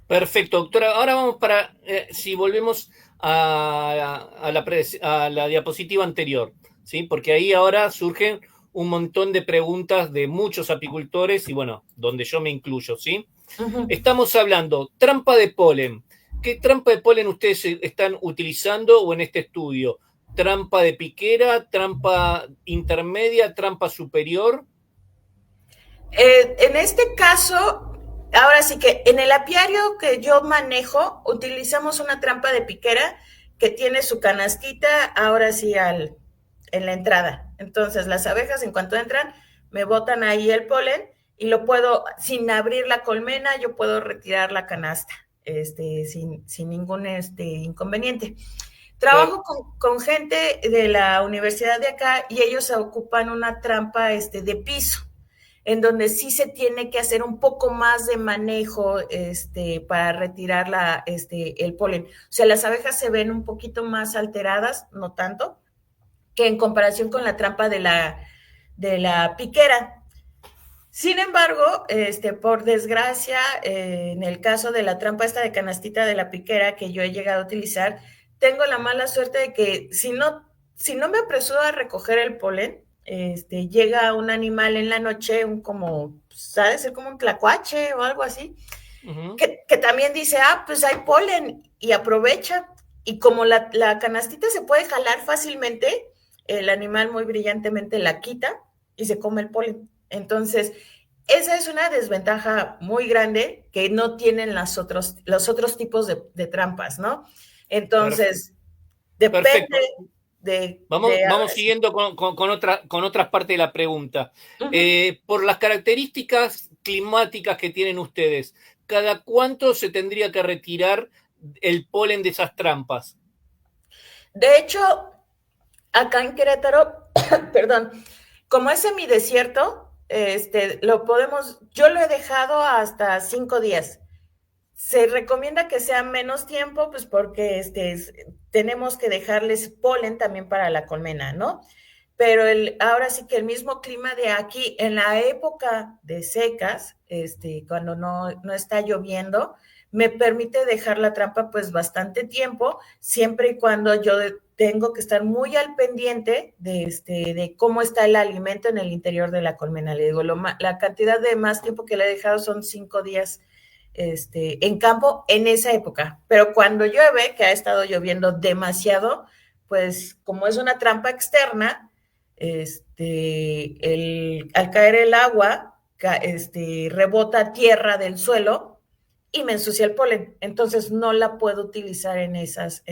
Perfecto, doctora. Ahora vamos para, si volvemos a la diapositiva anterior, ¿sí? Porque ahí ahora surgen un montón de preguntas de muchos apicultores y bueno, donde yo me incluyo, ¿sí? Estamos hablando, trampa de polen. ¿Qué trampa de polen ustedes están utilizando o en este estudio? ¿Trampa de piquera, trampa intermedia, trampa superior? En este caso, ahora sí que en el apiario que yo manejo, utilizamos una trampa de piquera que tiene su canastita, ahora sí, en la entrada. Entonces, las abejas en cuanto entran, me botan ahí el polen y lo puedo, sin abrir la colmena, yo puedo retirar la canasta, sin ningún inconveniente. Trabajo con gente de la universidad de acá y ellos ocupan una trampa de piso, en donde sí se tiene que hacer un poco más de manejo para retirar el polen. O sea, las abejas se ven un poquito más alteradas, no tanto, que en comparación con la trampa de la piquera. Sin embargo, por desgracia, en el caso de la trampa esta de canastita de la piquera que yo he llegado a utilizar, tengo la mala suerte de que si no me apresuro a recoger el polen, llega un animal en la noche, ¿sabes? Como un tlacuache o algo así, que también dice, pues hay polen y aprovecha. Y como la canastita se puede jalar fácilmente, el animal muy brillantemente la quita y se come el polen. Entonces, esa es una desventaja muy grande que no tienen los otros tipos de trampas, ¿no? Entonces, depende Perfecto. de Vamos siguiendo con otras partes de la pregunta. Por las características climáticas que tienen ustedes, ¿cada cuánto se tendría que retirar el polen de esas trampas? De hecho, acá en Querétaro, perdón, como es semidesierto, yo lo he dejado hasta 5 días. Se recomienda que sea menos tiempo, pues porque tenemos que dejarles polen también para la colmena, ¿no? Pero ahora sí que el mismo clima de aquí, en la época de secas, cuando no está lloviendo, me permite dejar la trampa pues bastante tiempo, siempre y cuando yo tengo que estar muy al pendiente de cómo está el alimento en el interior de la colmena. Le digo, la cantidad de más tiempo que le he dejado son 5 días en campo en esa época. Pero cuando llueve, que ha estado lloviendo demasiado, pues como es una trampa externa, al caer el agua, rebota tierra del suelo y me ensucia el polen. Entonces no la puedo utilizar en esas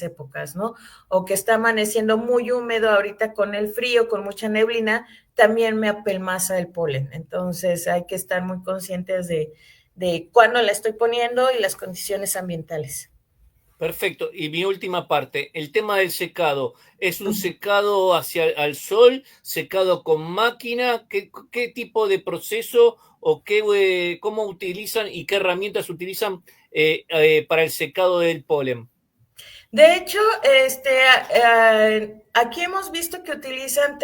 épocas, ¿no? O que está amaneciendo muy húmedo ahorita con el frío, con mucha neblina, también me apelmaza el polen. Entonces hay que estar muy conscientes de cuándo la estoy poniendo y las condiciones ambientales. Perfecto. Y mi última parte, el tema del secado. ¿Es un secado al sol, secado con máquina? ¿Qué tipo de proceso o cómo utilizan y qué herramientas utilizan para el secado del polen? De hecho, aquí hemos visto que utilizan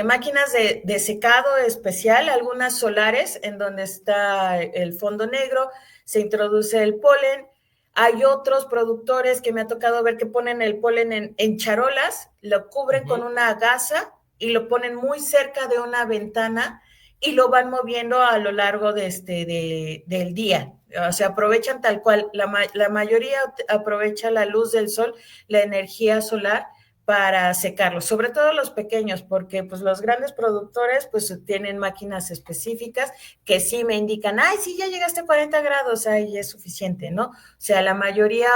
máquinas de secado especial, algunas solares, en donde está el fondo negro, se introduce el polen. Hay otros productores que me ha tocado ver que ponen el polen en charolas, lo cubren con una gasa y lo ponen muy cerca de una ventana y lo van moviendo a lo largo del día. O sea, aprovechan tal cual, la mayoría aprovecha la luz del sol, la energía solar, para secarlos, sobre todo los pequeños, porque pues los grandes productores pues tienen máquinas específicas que sí me indican, ay, sí, ya llegaste a 40 grados, ahí es suficiente, ¿no? O sea, la mayoría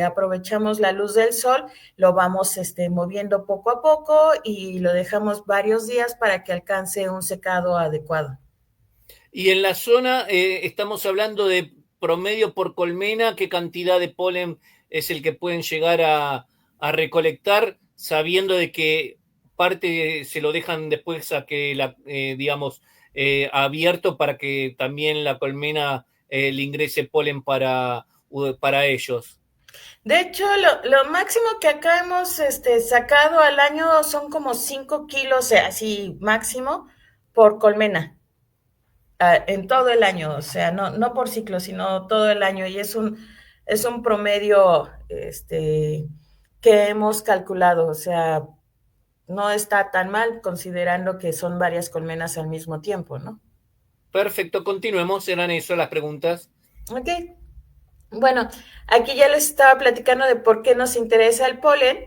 aprovechamos la luz del sol, lo vamos moviendo poco a poco y lo dejamos varios días para que alcance un secado adecuado. Y en la zona estamos hablando de promedio por colmena, ¿qué cantidad de polen es el que pueden llegar a recolectar, sabiendo de que parte se lo dejan después a que, digamos, abierto para que también la colmena le ingrese polen para ellos? De hecho, lo máximo que acá hemos sacado al año son como 5 kilos, así máximo, por colmena. En todo el año, o sea, no por ciclo, sino todo el año. Y es un promedio que hemos calculado, o sea, no está tan mal considerando que son varias colmenas al mismo tiempo, ¿no? Perfecto, continuemos, eran eso las preguntas. Ok. Bueno, aquí ya les estaba platicando de por qué nos interesa el polen.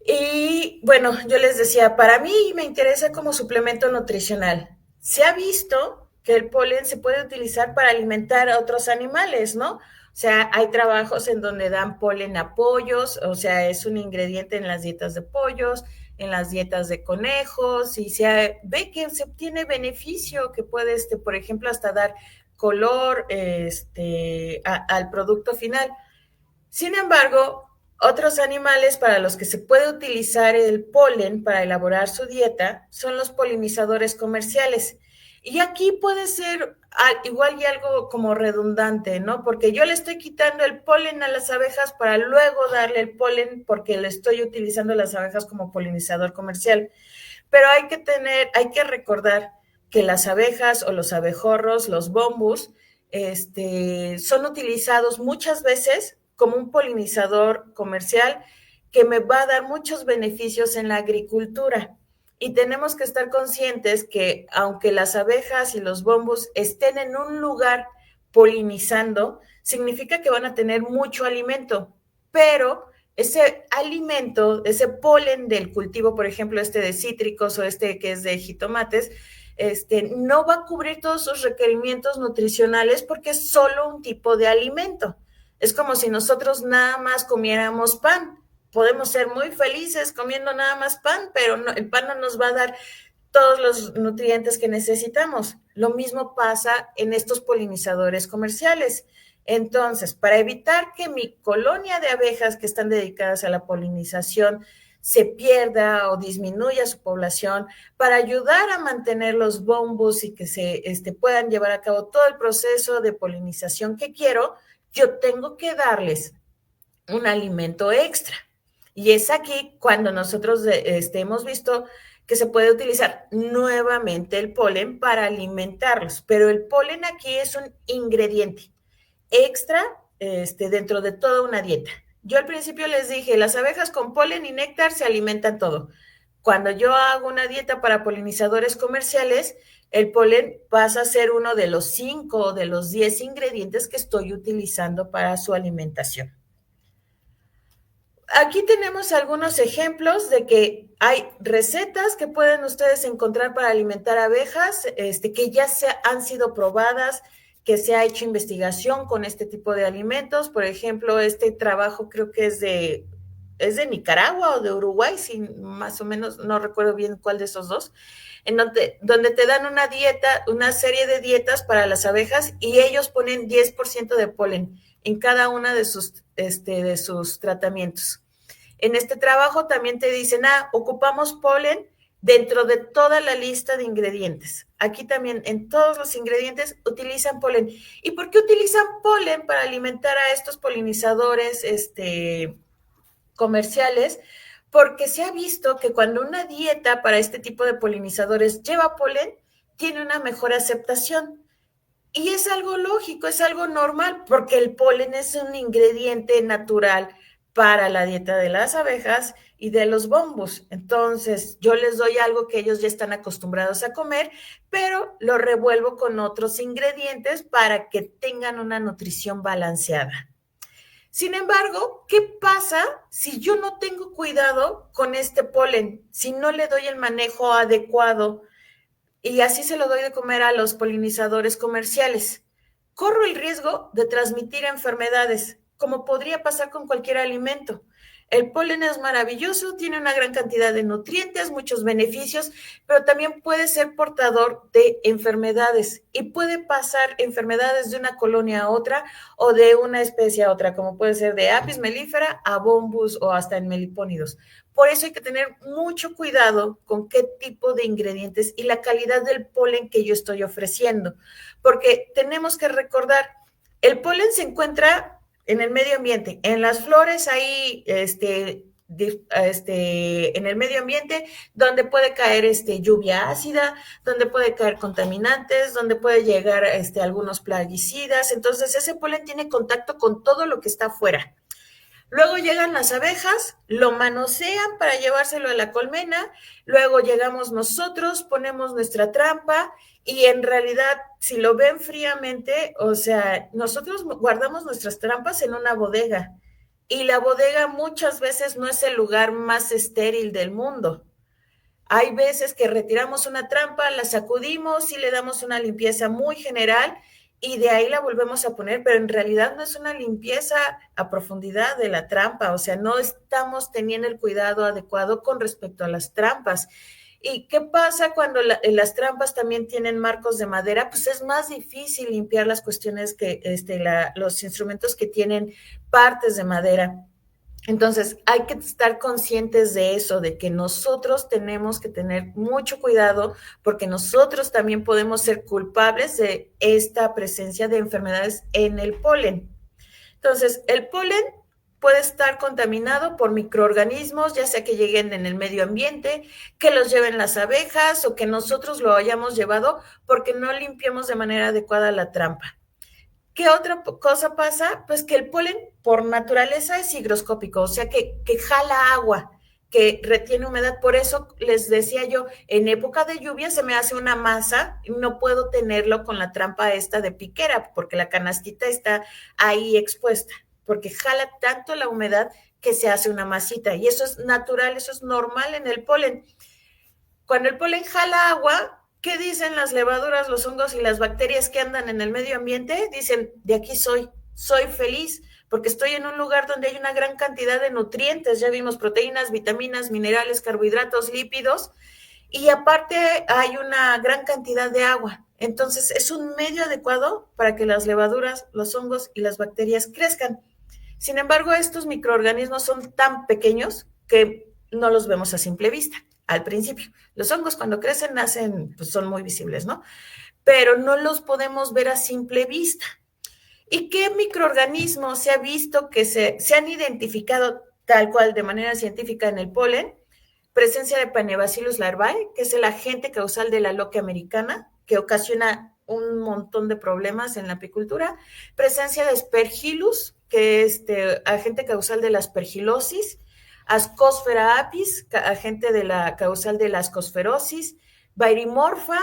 Y bueno, yo les decía, para mí me interesa como suplemento nutricional. Se ha visto que el polen se puede utilizar para alimentar a otros animales, ¿no? O sea, hay trabajos en donde dan polen a pollos, o sea, es un ingrediente en las dietas de pollos, en las dietas de conejos, y ve que se obtiene beneficio, que puede, por ejemplo, hasta dar color al producto final. Sin embargo, otros animales para los que se puede utilizar el polen para elaborar su dieta son los polinizadores comerciales. Y aquí puede ser igual y algo como redundante, ¿no? Porque yo le estoy quitando el polen a las abejas para luego darle el polen porque le estoy utilizando las abejas como polinizador comercial. Pero hay que recordar que las abejas o los abejorros, los bombus, son utilizados muchas veces como un polinizador comercial que me va a dar muchos beneficios en la agricultura. Y tenemos que estar conscientes que aunque las abejas y los bombos estén en un lugar polinizando, significa que van a tener mucho alimento, pero ese alimento, ese polen del cultivo, por ejemplo, de cítricos o que es de jitomates, no va a cubrir todos sus requerimientos nutricionales porque es solo un tipo de alimento. Es como si nosotros nada más comiéramos pan. Podemos ser muy felices comiendo nada más pan, pero el pan no nos va a dar todos los nutrientes que necesitamos. Lo mismo pasa en estos polinizadores comerciales. Entonces, para evitar que mi colonia de abejas que están dedicadas a la polinización se pierda o disminuya su población, para ayudar a mantener los bombos y que se puedan llevar a cabo todo el proceso de polinización que quiero, yo tengo que darles un alimento extra. Y es aquí cuando nosotros hemos visto que se puede utilizar nuevamente el polen para alimentarlos, pero el polen aquí es un ingrediente extra dentro de toda una dieta. Yo al principio les dije, las abejas con polen y néctar se alimentan todo. Cuando yo hago una dieta para polinizadores comerciales, el polen pasa a ser uno de los 5 o de los 10 ingredientes que estoy utilizando para su alimentación. Aquí tenemos algunos ejemplos de que hay recetas que pueden ustedes encontrar para alimentar abejas, que ya han sido probadas, que se ha hecho investigación con este tipo de alimentos. Por ejemplo, este trabajo creo que es de Nicaragua o de Uruguay, si más o menos, no recuerdo bien cuál de esos dos, en donde te dan una dieta, una serie de dietas para las abejas y ellos ponen 10% de polen en cada una de sus tratamientos. En este trabajo también te dicen, ocupamos polen dentro de toda la lista de ingredientes. Aquí también en todos los ingredientes utilizan polen. ¿Y por qué utilizan polen para alimentar a estos polinizadores comerciales? Porque se ha visto que cuando una dieta para este tipo de polinizadores lleva polen, tiene una mejor aceptación. Y es algo lógico, es algo normal, porque el polen es un ingrediente natural para la dieta de las abejas y de los bombos. Entonces, yo les doy algo que ellos ya están acostumbrados a comer, pero lo revuelvo con otros ingredientes para que tengan una nutrición balanceada. Sin embargo, ¿qué pasa si yo no tengo cuidado con este polen? Si no le doy el manejo adecuado y así se lo doy de comer a los polinizadores comerciales. Corro el riesgo de transmitir enfermedades, como podría pasar con cualquier alimento. El polen es maravilloso, tiene una gran cantidad de nutrientes, muchos beneficios, pero también puede ser portador de enfermedades y puede pasar enfermedades de una colonia a otra o de una especie a otra, como puede ser de Apis mellifera a Bombus o hasta en melipónidos. Por eso hay que tener mucho cuidado con qué tipo de ingredientes y la calidad del polen que yo estoy ofreciendo, porque tenemos que recordar, el polen se encuentra en el medio ambiente, en las flores hay en el medio ambiente donde puede caer lluvia ácida, donde puede caer contaminantes, donde puede llegar algunos plaguicidas, entonces ese polen tiene contacto con todo lo que está afuera. Luego llegan las abejas, lo manosean para llevárselo a la colmena, luego llegamos nosotros, ponemos nuestra trampa y en realidad, si lo ven fríamente, o sea, nosotros guardamos nuestras trampas en una bodega y la bodega muchas veces no es el lugar más estéril del mundo. Hay veces que retiramos una trampa, la sacudimos y le damos una limpieza muy general y de ahí la volvemos a poner, pero en realidad no es una limpieza a profundidad de la trampa, o sea, no estamos teniendo el cuidado adecuado con respecto a las trampas. ¿Y qué pasa cuando las trampas también tienen marcos de madera? Pues es más difícil limpiar las cuestiones que los instrumentos que tienen partes de madera. Entonces, hay que estar conscientes de eso, de que nosotros tenemos que tener mucho cuidado porque nosotros también podemos ser culpables de esta presencia de enfermedades en el polen. Entonces, el polen puede estar contaminado por microorganismos, ya sea que lleguen en el medio ambiente, que los lleven las abejas o que nosotros lo hayamos llevado porque no limpiamos de manera adecuada la trampa. ¿Qué otra cosa pasa? Pues que el polen por naturaleza es higroscópico, o sea que jala agua, que retiene humedad. Por eso les decía yo, en época de lluvia se me hace una masa, no puedo tenerlo con la trampa esta de piquera, porque la canastita está ahí expuesta, porque jala tanto la humedad que se hace una masita. Y eso es natural, eso es normal en el polen. Cuando el polen jala agua, ¿qué dicen las levaduras, los hongos y las bacterias que andan en el medio ambiente? Dicen, de aquí soy feliz, porque estoy en un lugar donde hay una gran cantidad de nutrientes, ya vimos proteínas, vitaminas, minerales, carbohidratos, lípidos, y aparte hay una gran cantidad de agua. Entonces, es un medio adecuado para que las levaduras, los hongos y las bacterias crezcan. Sin embargo, estos microorganismos son tan pequeños que no los vemos a simple vista al principio. Los hongos cuando crecen, nacen, pues son muy visibles, ¿no? Pero no los podemos ver a simple vista. ¿Y qué microorganismos se ha visto que se han identificado tal cual de manera científica en el polen? Presencia de Paneobacillus larvae, que es el agente causal de la loquia americana, que ocasiona un montón de problemas en la apicultura. Presencia de Aspergillus, que es agente causal de la aspergilosis. Ascosfera apis, agente de la causal de la ascosferosis, Bairymorpha,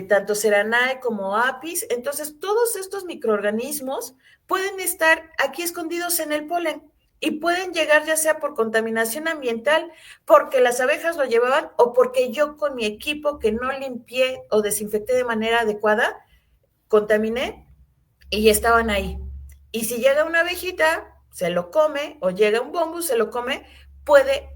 tanto Seranae como apis. Entonces, todos estos microorganismos pueden estar aquí escondidos en el polen y pueden llegar ya sea por contaminación ambiental, porque las abejas lo llevaban o porque yo con mi equipo que no limpié o desinfecté de manera adecuada, contaminé y estaban ahí. Y si llega una abejita, se lo come, o llega un bombus, se lo come, puede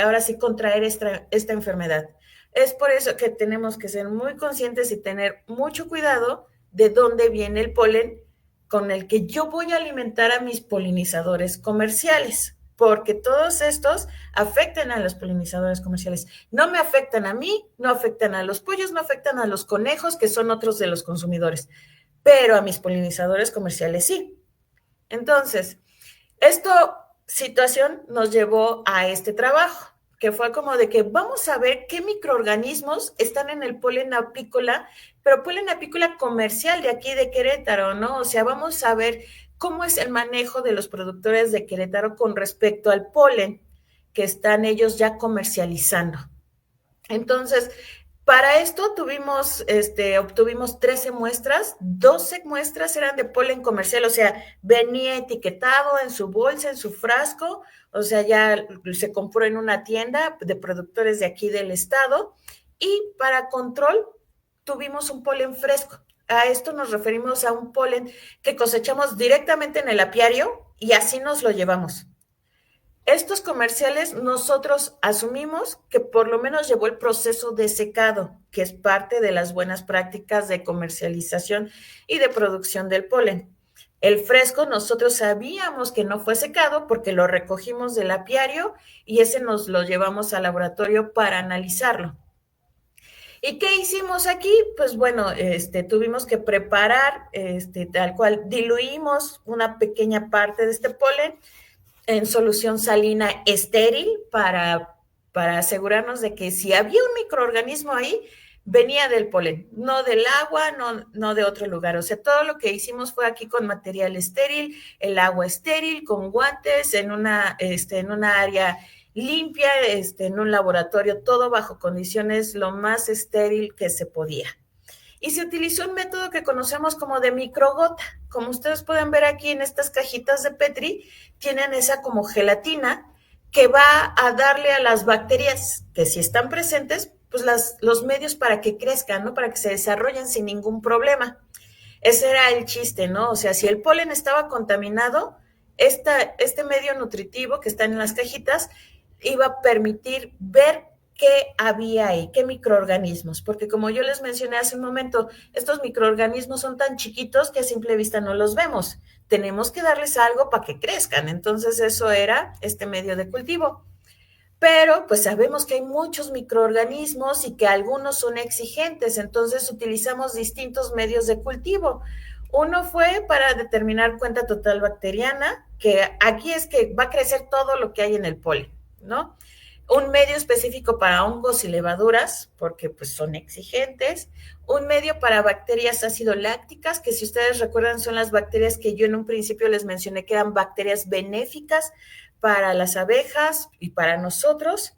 ahora sí contraer esta enfermedad. Es por eso que tenemos que ser muy conscientes y tener mucho cuidado de dónde viene el polen con el que yo voy a alimentar a mis polinizadores comerciales, porque todos estos afectan a los polinizadores comerciales. No me afectan a mí, no afectan a los pollos, no afectan a los conejos, que son otros de los consumidores, pero a mis polinizadores comerciales sí. Entonces, esta situación nos llevó a este trabajo, que fue como de que vamos a ver qué microorganismos están en el polen apícola, pero polen apícola comercial de aquí de Querétaro, ¿no? O sea, vamos a ver cómo es el manejo de los productores de Querétaro con respecto al polen que están ellos ya comercializando. Entonces, Para esto obtuvimos 13 muestras, 12 muestras eran de polen comercial, o sea, venía etiquetado en su bolsa, en su frasco, o sea, ya se compró en una tienda de productores de aquí del estado, y para control tuvimos un polen fresco. A esto nos referimos a un polen que cosechamos directamente en el apiario y así nos lo llevamos. Estos comerciales nosotros asumimos que por lo menos llevó el proceso de secado, que es parte de las buenas prácticas de comercialización y de producción del polen. El fresco nosotros sabíamos que no fue secado porque lo recogimos del apiario y ese nos lo llevamos al laboratorio para analizarlo. ¿Y qué hicimos aquí? Pues bueno, tuvimos que preparar, tal cual, diluimos una pequeña parte de este polen en solución salina estéril para asegurarnos de que si había un microorganismo ahí, venía del polen, no del agua, no de otro lugar. O sea, todo lo que hicimos fue aquí con material estéril, el agua estéril, con guantes, en una área limpia, en un laboratorio, todo bajo condiciones lo más estéril que se podía. Y se utilizó un método que conocemos como de microgota. Como ustedes pueden ver aquí en estas cajitas de Petri, tienen esa como gelatina que va a darle a las bacterias que si están presentes, pues los medios para que crezcan, ¿no? Para que se desarrollen sin ningún problema. Ese era el chiste, ¿no? O sea, si el polen estaba contaminado, este medio nutritivo que está en las cajitas iba a permitir ver qué había ahí, qué microorganismos, porque como yo les mencioné hace un momento, estos microorganismos son tan chiquitos que a simple vista no los vemos. Tenemos que darles algo para que crezcan. Entonces eso era este medio de cultivo. Pero pues sabemos que hay muchos microorganismos y que algunos son exigentes, entonces utilizamos distintos medios de cultivo. Uno fue para determinar cuenta total bacteriana, que aquí es que va a crecer todo lo que hay en el polen, ¿no? Un medio específico para hongos y levaduras, porque pues son exigentes. Un medio para bacterias ácido lácticas, que si ustedes recuerdan son las bacterias que yo en un principio les mencioné que eran bacterias benéficas para las abejas y para nosotros.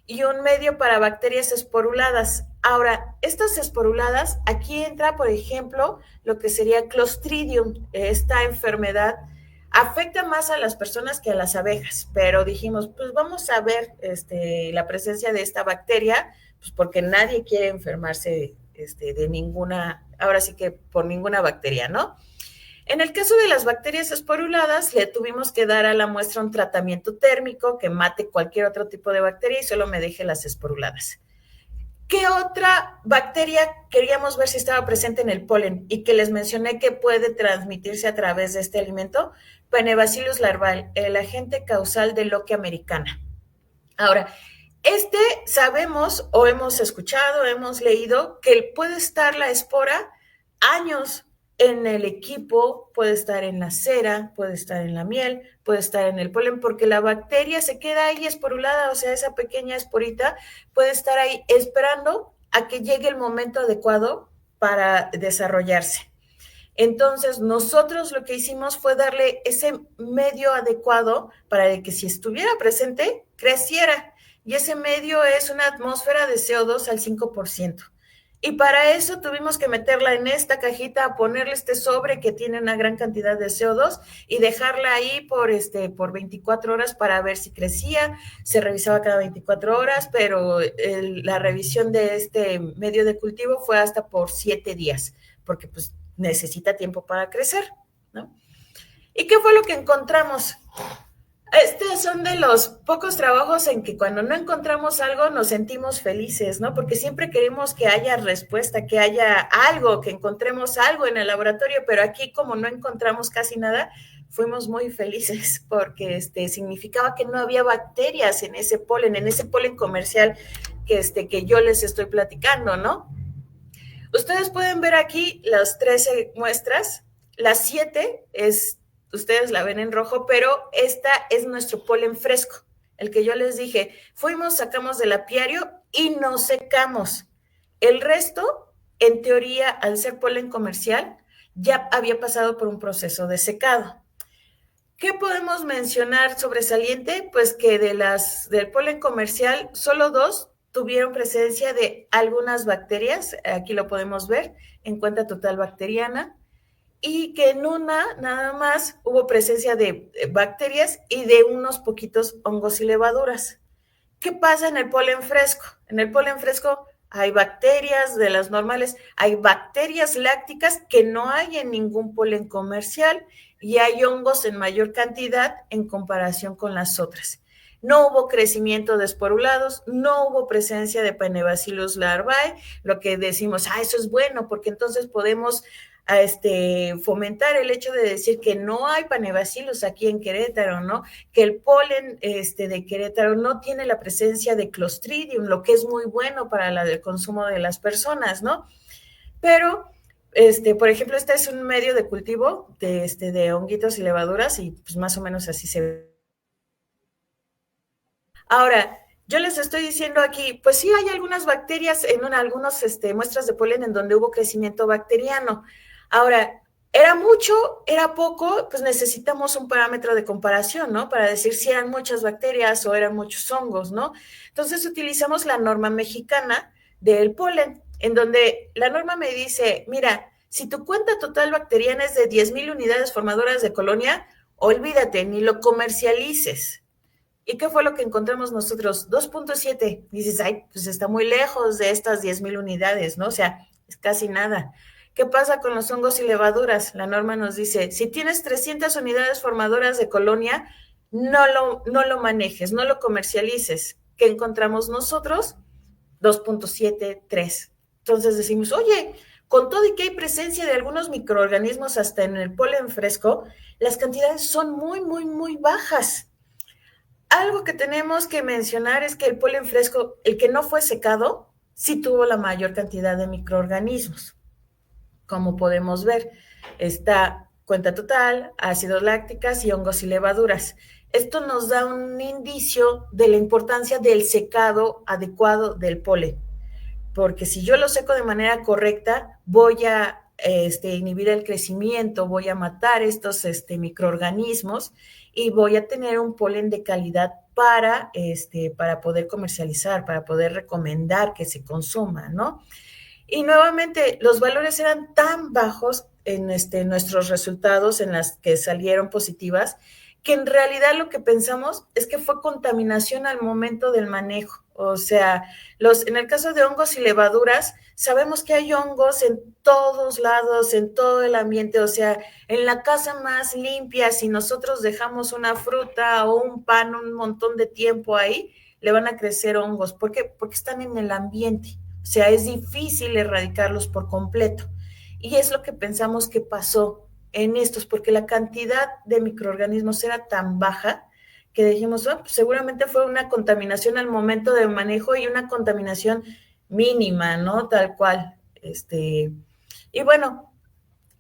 Y un medio para bacterias esporuladas. Ahora, estas esporuladas, aquí entra, por ejemplo, lo que sería Clostridium, esta enfermedad afecta más a las personas que a las abejas, pero dijimos, pues vamos a ver la presencia de esta bacteria, pues porque nadie quiere enfermarse de ninguna, ahora sí que por ninguna bacteria, ¿no? En el caso de las bacterias esporuladas, le tuvimos que dar a la muestra un tratamiento térmico que mate cualquier otro tipo de bacteria y solo me deje las esporuladas. ¿Qué otra bacteria queríamos ver si estaba presente en el polen y que les mencioné que puede transmitirse a través de este alimento? Penebacillus larval, el agente causal de Loquia americana. Ahora, sabemos o hemos escuchado, hemos leído que puede estar la espora años en el equipo, puede estar en la cera, puede estar en la miel, puede estar en el polen, porque la bacteria se queda ahí esporulada, o sea, esa pequeña esporita puede estar ahí esperando a que llegue el momento adecuado para desarrollarse. Entonces, nosotros lo que hicimos fue darle ese medio adecuado para que si estuviera presente, creciera. Y ese medio es una atmósfera de CO2 al 5%. Y para eso tuvimos que meterla en esta cajita, ponerle este sobre que tiene una gran cantidad de CO2 y dejarla ahí por 24 horas para ver si crecía. Se revisaba cada 24 horas, pero la revisión de este medio de cultivo fue hasta por 7 días, porque pues necesita tiempo para crecer, ¿no? ¿Y qué fue lo que encontramos? Estos son de los pocos trabajos en que cuando no encontramos algo nos sentimos felices, ¿no? Porque siempre queremos que haya respuesta, que haya algo, que encontremos algo en el laboratorio, pero aquí como no encontramos casi nada, fuimos muy felices porque significaba que no había bacterias en ese polen comercial que yo les estoy platicando, ¿no? Ustedes pueden ver aquí las 13 muestras, las 7 ustedes la ven en rojo, pero esta es nuestro polen fresco, el que yo les dije, sacamos del apiario y nos secamos. El resto, en teoría, al ser polen comercial, ya había pasado por un proceso de secado. ¿Qué podemos mencionar sobresaliente? Pues que del polen comercial, solo 2 tuvieron presencia de algunas bacterias, aquí lo podemos ver, en cuenta total bacteriana, y que en una nada más hubo presencia de bacterias y de unos poquitos hongos y levaduras. ¿Qué pasa en el polen fresco? En el polen fresco hay bacterias de las normales, hay bacterias lácticas que no hay en ningún polen comercial y hay hongos en mayor cantidad en comparación con las otras. No hubo crecimiento de esporulados, no hubo presencia de Panebacillus larvae, lo que decimos, eso es bueno, porque entonces podemos fomentar el hecho de decir que no hay Panebacillus aquí en Querétaro, ¿no? Que el polen de Querétaro no tiene la presencia de Clostridium, lo que es muy bueno para el consumo de las personas, ¿no? Pero, por ejemplo, este es un medio de cultivo de honguitos y levaduras y pues más o menos así se ve. Ahora, yo les estoy diciendo aquí, pues sí hay algunas bacterias en algunas muestras de polen en donde hubo crecimiento bacteriano. Ahora, ¿era mucho? ¿Era poco? Pues necesitamos un parámetro de comparación, ¿no? Para decir si eran muchas bacterias o eran muchos hongos, ¿no? Entonces utilizamos la norma mexicana del polen, en donde la norma me dice, mira, si tu cuenta total bacteriana es de 10,000 unidades formadoras de colonia, olvídate, ni lo comercialices. ¿Y qué fue lo que encontramos nosotros? 2.7. Dices, pues está muy lejos de estas 10,000 unidades, ¿no? O sea, es casi nada. ¿Qué pasa con los hongos y levaduras? La norma nos dice, si tienes 300 unidades formadoras de colonia, no lo manejes, no lo comercialices. ¿Qué encontramos nosotros? 2.73. Entonces decimos, oye, con todo y que hay presencia de algunos microorganismos hasta en el polen fresco, las cantidades son muy, muy, muy bajas. Algo que tenemos que mencionar es que el polen fresco, el que no fue secado, sí tuvo la mayor cantidad de microorganismos. Como podemos ver, está cuenta total, ácidos lácticas y hongos y levaduras. Esto nos da un indicio de la importancia del secado adecuado del polen, porque si yo lo seco de manera correcta, voy a inhibir el crecimiento, voy a matar estos microorganismos y voy a tener un polen de calidad para poder comercializar, para poder recomendar que se consuma, ¿no? Y nuevamente, los valores eran tan bajos en nuestros resultados, en las que salieron positivas, que en realidad lo que pensamos es que fue contaminación al momento del manejo. O sea, en el caso de hongos y levaduras, sabemos que hay hongos en todos lados, en todo el ambiente. O sea, en la casa más limpia, si nosotros dejamos una fruta o un pan un montón de tiempo ahí, le van a crecer hongos. ¿Por qué? Porque están en el ambiente. O sea, es difícil erradicarlos por completo. Y es lo que pensamos que pasó en estos, porque la cantidad de microorganismos era tan baja que dijimos, pues seguramente fue una contaminación al momento del manejo y una contaminación mínima, ¿no? Tal cual. Y bueno,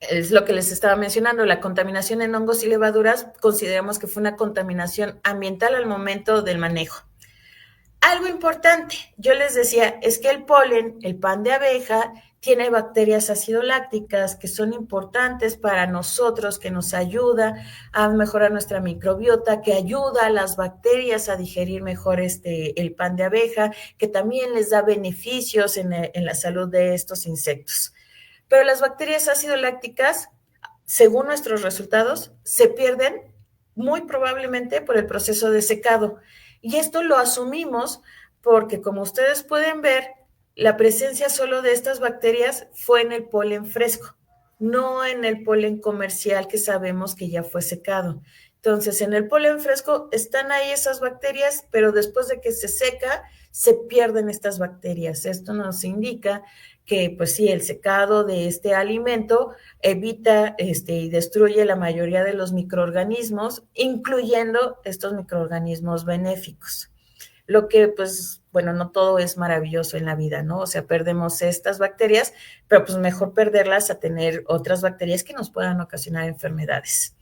es lo que les estaba mencionando, la contaminación en hongos y levaduras, consideramos que fue una contaminación ambiental al momento del manejo. Algo importante, yo les decía, es que el polen, el pan de abeja, tiene bacterias acidolácticas que son importantes para nosotros, que nos ayuda a mejorar nuestra microbiota, que ayuda a las bacterias a digerir mejor el pan de abeja, que también les da beneficios en la salud de estos insectos. Pero las bacterias acidolácticas, según nuestros resultados, se pierden muy probablemente por el proceso de secado. Y esto lo asumimos porque, como ustedes pueden ver, la presencia solo de estas bacterias fue en el polen fresco, no en el polen comercial que sabemos que ya fue secado. Entonces, en el polen fresco están ahí esas bacterias, pero después de que se seca, se pierden estas bacterias. Esto nos indica que, pues sí, el secado de este alimento evita y destruye la mayoría de los microorganismos, incluyendo estos microorganismos benéficos. Lo que, pues, bueno, no todo es maravilloso en la vida, ¿no? O sea, perdemos estas bacterias, pero pues mejor perderlas a tener otras bacterias que nos puedan ocasionar enfermedades.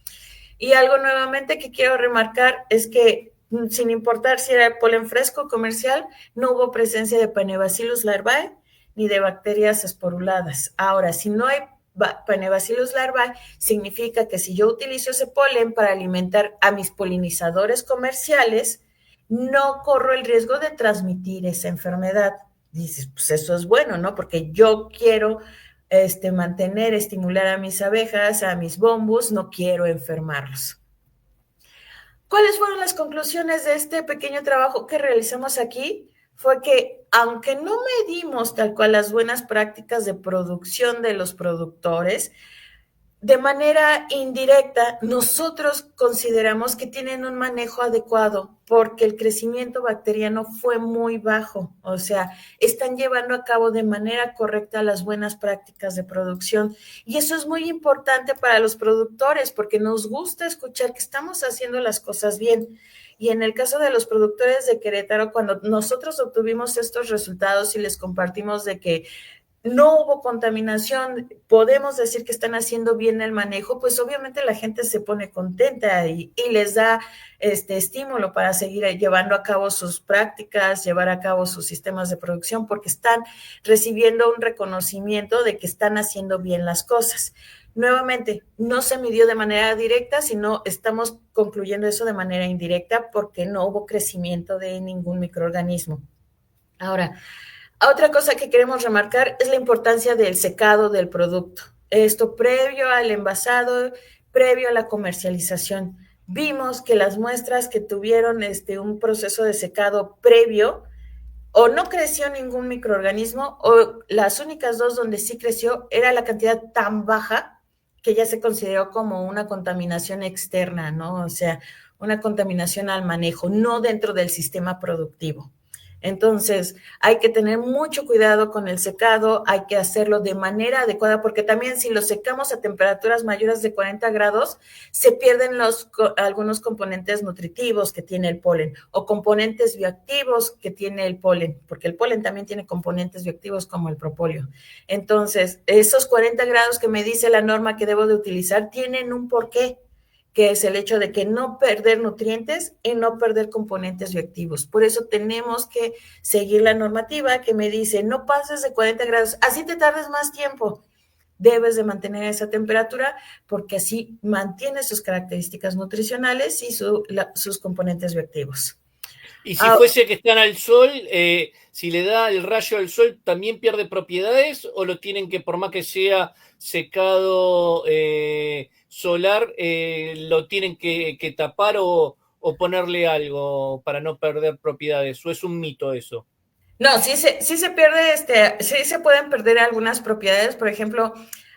Y algo nuevamente que quiero remarcar es que, sin importar si era polen fresco o comercial, no hubo presencia de Panebacillus larvae ni de bacterias esporuladas. Ahora, si no hay Panebacillus larvae, significa que si yo utilizo ese polen para alimentar a mis polinizadores comerciales, no corro el riesgo de transmitir esa enfermedad. Dices, pues eso es bueno, ¿no? Porque yo quiero mantener, estimular a mis abejas, a mis bombos, no quiero enfermarlos. ¿Cuáles fueron las conclusiones de este pequeño trabajo que realizamos aquí? Fue que aunque no medimos tal cual las buenas prácticas de producción de los productores, de manera indirecta, nosotros consideramos que tienen un manejo adecuado porque el crecimiento bacteriano fue muy bajo, o sea, están llevando a cabo de manera correcta las buenas prácticas de producción y eso es muy importante para los productores porque nos gusta escuchar que estamos haciendo las cosas bien. Y en el caso de los productores de Querétaro, cuando nosotros obtuvimos estos resultados y les compartimos de que no hubo contaminación, podemos decir que están haciendo bien el manejo, pues obviamente la gente se pone contenta y les da estímulo para seguir llevando a cabo sus prácticas, llevar a cabo sus sistemas de producción, porque están recibiendo un reconocimiento de que están haciendo bien las cosas. Nuevamente, no se midió de manera directa, sino estamos concluyendo eso de manera indirecta porque no hubo crecimiento de ningún microorganismo. Ahora, otra cosa que queremos remarcar es la importancia del secado del producto. Esto previo al envasado, previo a la comercialización. Vimos que las muestras que tuvieron un proceso de secado previo, o no creció ningún microorganismo, o las únicas dos donde sí creció era la cantidad tan baja que ya se consideró como una contaminación externa, ¿no? O sea, una contaminación al manejo, no dentro del sistema productivo. Entonces, hay que tener mucho cuidado con el secado, hay que hacerlo de manera adecuada, porque también si lo secamos a temperaturas mayores de 40 grados, se pierden algunos componentes nutritivos que tiene el polen o componentes bioactivos que tiene el polen, porque el polen también tiene componentes bioactivos como el propóleo. Entonces, esos 40 grados que me dice la norma que debo de utilizar tienen un porqué, que es el hecho de que no perder nutrientes y no perder componentes bioactivos. Por eso tenemos que seguir la normativa que me dice, no pases de 40 grados, así te tardes más tiempo. Debes de mantener esa temperatura porque así mantiene sus características nutricionales y sus componentes bioactivos. Y si fuese que están al sol, si le da el rayo al sol, ¿también pierde propiedades o lo tienen que, por más que sea secado solar, lo tienen que tapar o ponerle algo para no perder propiedades? ¿O es un mito eso? No, sí se pierde, sí se pueden perder algunas propiedades. Por ejemplo,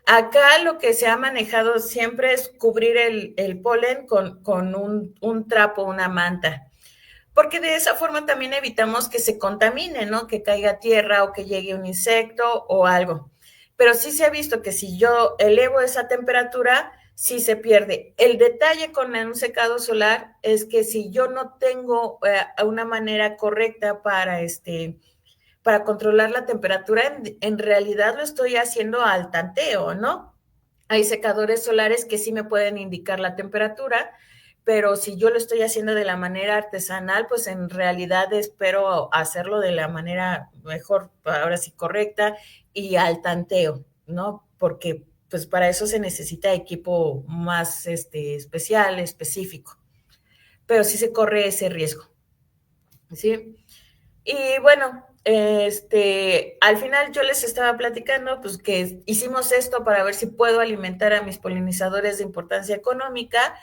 acá lo que se ha manejado siempre es cubrir el polen con un trapo, una manta, porque de esa forma también evitamos que se contamine, ¿no? Que caiga tierra o que llegue un insecto o algo. Pero sí se ha visto que si yo elevo esa temperatura, sí se pierde. El detalle con un secado solar es que si yo no tengo una manera correcta para controlar la temperatura, en realidad lo estoy haciendo al tanteo, ¿no? Hay secadores solares que sí me pueden indicar la temperatura, pero si yo lo estoy haciendo de la manera artesanal, pues en realidad espero hacerlo de la manera mejor, ahora sí correcta y al tanteo, ¿no? Porque pues para eso se necesita equipo más especial, específico, pero sí se corre ese riesgo, ¿sí? Y bueno, al final yo les estaba platicando, pues que hicimos esto para ver si puedo alimentar a mis polinizadores de importancia económica,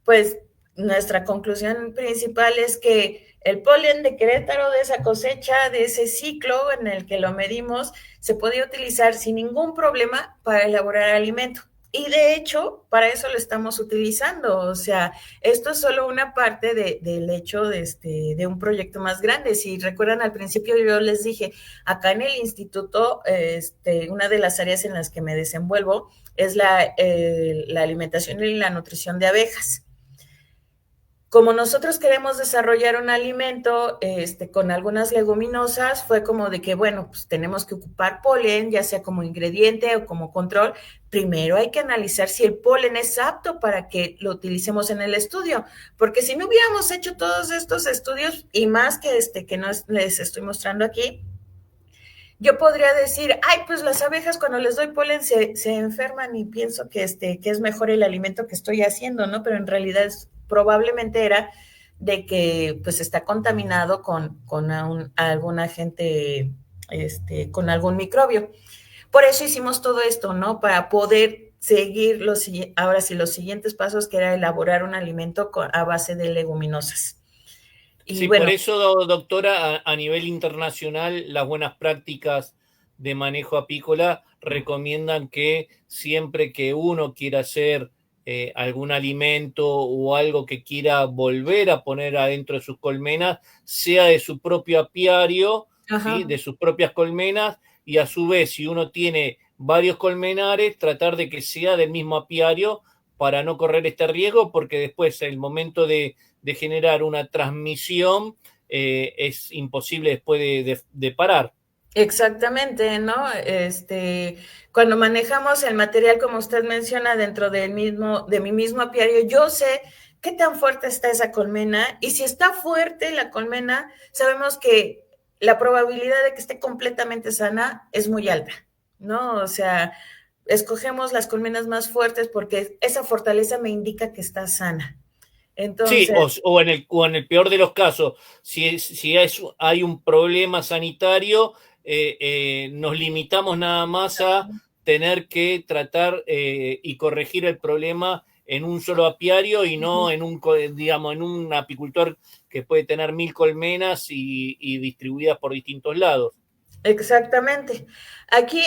pues nuestra conclusión principal es que el polen de Querétaro, de esa cosecha, de ese ciclo en el que lo medimos, se podía utilizar sin ningún problema para elaborar alimento. Y de hecho, para eso lo estamos utilizando. O sea, esto es solo una parte del hecho de un proyecto más grande. Si recuerdan, al principio yo les dije, acá en el instituto, una de las áreas en las que me desenvuelvo es la alimentación y la nutrición de abejas. Como nosotros queremos desarrollar un alimento con algunas leguminosas, fue como de que, bueno, pues tenemos que ocupar polen, ya sea como ingrediente o como control. Primero hay que analizar si el polen es apto para que lo utilicemos en el estudio, porque si no hubiéramos hecho todos estos estudios y más que no les estoy mostrando aquí, yo podría decir, ay, pues las abejas cuando les doy polen se enferman y pienso que es mejor el alimento que estoy haciendo, ¿no? Pero en realidad probablemente era de que pues está contaminado con algún agente, con algún microbio. Por eso hicimos todo esto, ¿no? Para poder seguir ahora sí los siguientes pasos, que era elaborar un alimento a base de leguminosas. Y Sí, por bueno, eso, doctora, a nivel internacional, las buenas prácticas de manejo apícola recomiendan que siempre que uno quiera hacer algún alimento o algo que quiera volver a poner adentro de sus colmenas, sea de su propio apiario, ¿sí? ajá, De sus propias colmenas, y a su vez, si uno tiene varios colmenares, tratar de que sea del mismo apiario para no correr este riesgo, porque después el momento de generar una transmisión es imposible después de parar. exactamente, ¿no? Cuando manejamos el material, como usted menciona, dentro de mi mismo apiario, yo sé qué tan fuerte está esa colmena, y si está fuerte la colmena, sabemos que la probabilidad de que esté completamente sana es muy alta, ¿no? O sea, escogemos las colmenas más fuertes porque esa fortaleza me indica que está sana. Sí, Entonces, o en el peor de los casos, si hay un problema sanitario, nos limitamos nada más a tener que tratar y corregir el problema en un solo apiario y no en digamos, en un apicultor que puede tener 1000 colmenas y distribuidas por distintos lados. exactamente. Aquí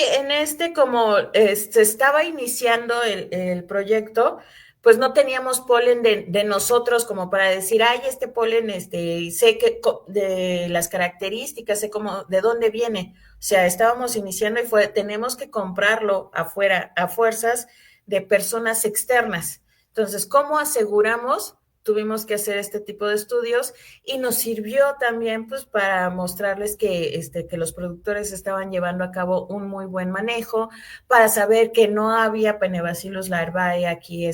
como se estaba iniciando el proyecto, pues no teníamos polen de nosotros como para decir, ay, este polen, sé que de las características, sé cómo, de dónde viene. O sea, estábamos iniciando y tenemos que comprarlo afuera, a fuerzas de personas externas. Entonces, ¿cómo aseguramos? Tuvimos que hacer este tipo de estudios, y nos sirvió también pues para mostrarles que los productores estaban llevando a cabo un muy buen manejo, para saber que no había Penebacillus larvae aquí,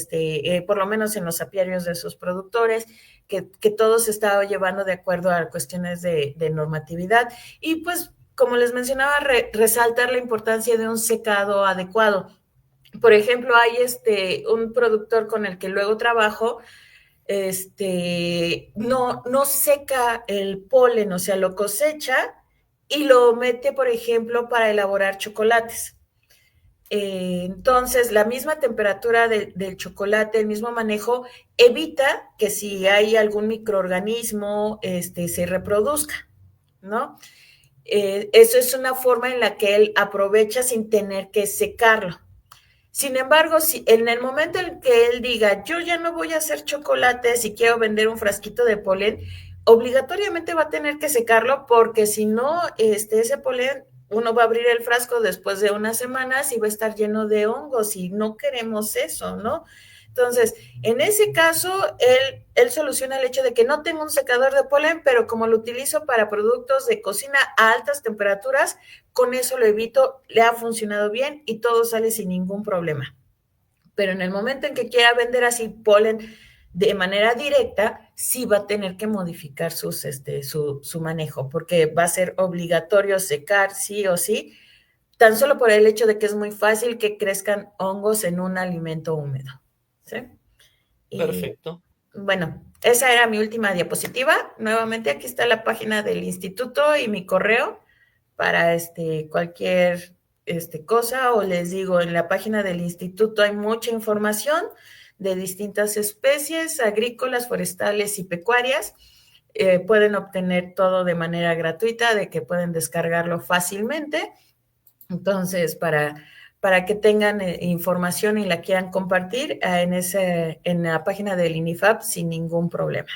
por lo menos en los apiarios de sus productores, que todo se estaba llevando de acuerdo a cuestiones de normatividad, y pues como les mencionaba, resaltar la importancia de un secado adecuado. Por ejemplo, hay un productor con el que luego trabajo, no seca el polen, o sea, lo cosecha y lo mete, por ejemplo, para elaborar chocolates. Entonces, la misma temperatura del chocolate, el mismo manejo, evita que si hay algún microorganismo, se reproduzca, ¿no? Eso es una forma en la que él aprovecha sin tener que secarlo. Sin embargo, si en el momento en que él diga, yo ya no voy a hacer chocolates y quiero vender un frasquito de polen, obligatoriamente va a tener que secarlo, porque si no, ese polen, uno va a abrir el frasco después de unas semanas y va a estar lleno de hongos, y no queremos eso, ¿no? Entonces, en ese caso, él soluciona el hecho de que no tengo un secador de polen, pero como lo utilizo para productos de cocina a altas temperaturas, con eso lo evito, le ha funcionado bien y todo sale sin ningún problema. Pero en el momento en que quiera vender así polen de manera directa, sí va a tener que modificar su manejo, porque va a ser obligatorio secar sí o sí, tan solo por el hecho de que es muy fácil que crezcan hongos en un alimento húmedo, ¿sí? Y Perfecto. bueno, esa era mi última diapositiva. Nuevamente aquí está la página del instituto y mi correo para cualquier cosa, o les digo, en la página del instituto hay mucha información de distintas especies agrícolas, forestales y pecuarias. Pueden obtener todo de manera gratuita, de que pueden descargarlo fácilmente. Entonces, para que tengan información y la quieran compartir en la página del INIFAP sin ningún problema.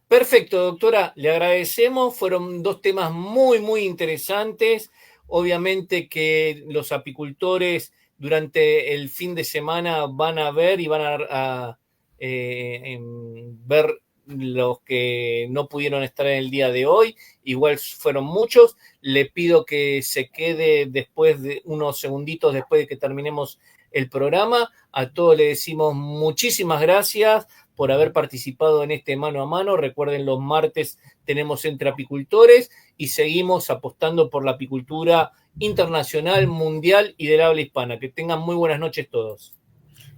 Perfecto, doctora, le agradecemos. Fueron dos temas muy, muy interesantes. Obviamente que los apicultores durante el fin de semana van a ver y van a ver los que no pudieron estar en el día de hoy. Igual fueron muchos. Le pido que se quede después de unos segunditos después de que terminemos el programa. A todos le decimos muchísimas gracias por haber participado en este mano a mano. Recuerden, los martes tenemos Entre Apicultores y seguimos apostando por la apicultura internacional, mundial y del habla hispana. Que tengan muy buenas noches todos.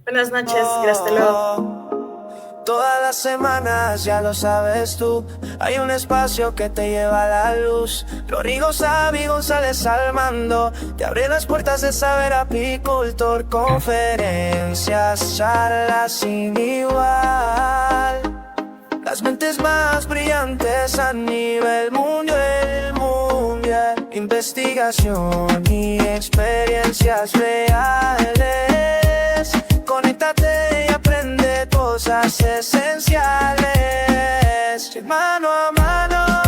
Buenas noches, hasta luego. Todas las semanas, ya lo sabes tú, hay un espacio que te lleva a la luz. Rodrigo Sabi González al mando, te abre las puertas de saber apicultor. Conferencias, charlas sin igual, las mentes más brillantes a nivel mundial. Investigación y experiencias reales. Conéctate y aprende cosas esenciales. Mano a mano,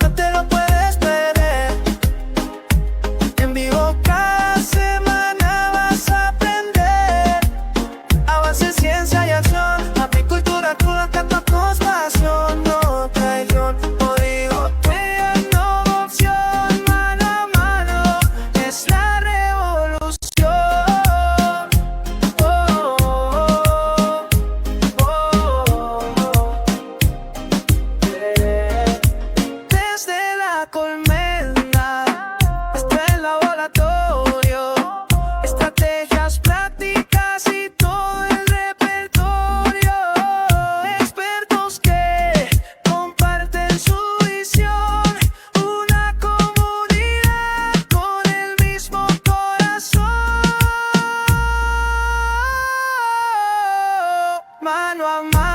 no te lo puedes perder. En vivo cada semana vas a aprender. Avance, ciencia y acción. Apicultura cruda, catapos, pasión, no traición. Código tuya, innovación. Mano a mano, es la revolución. Desde la colmena hasta el laboratorio, estrategias prácticas y todo el repertorio. Expertos que comparten su visión, una comunidad con el mismo corazón. Mano a mano.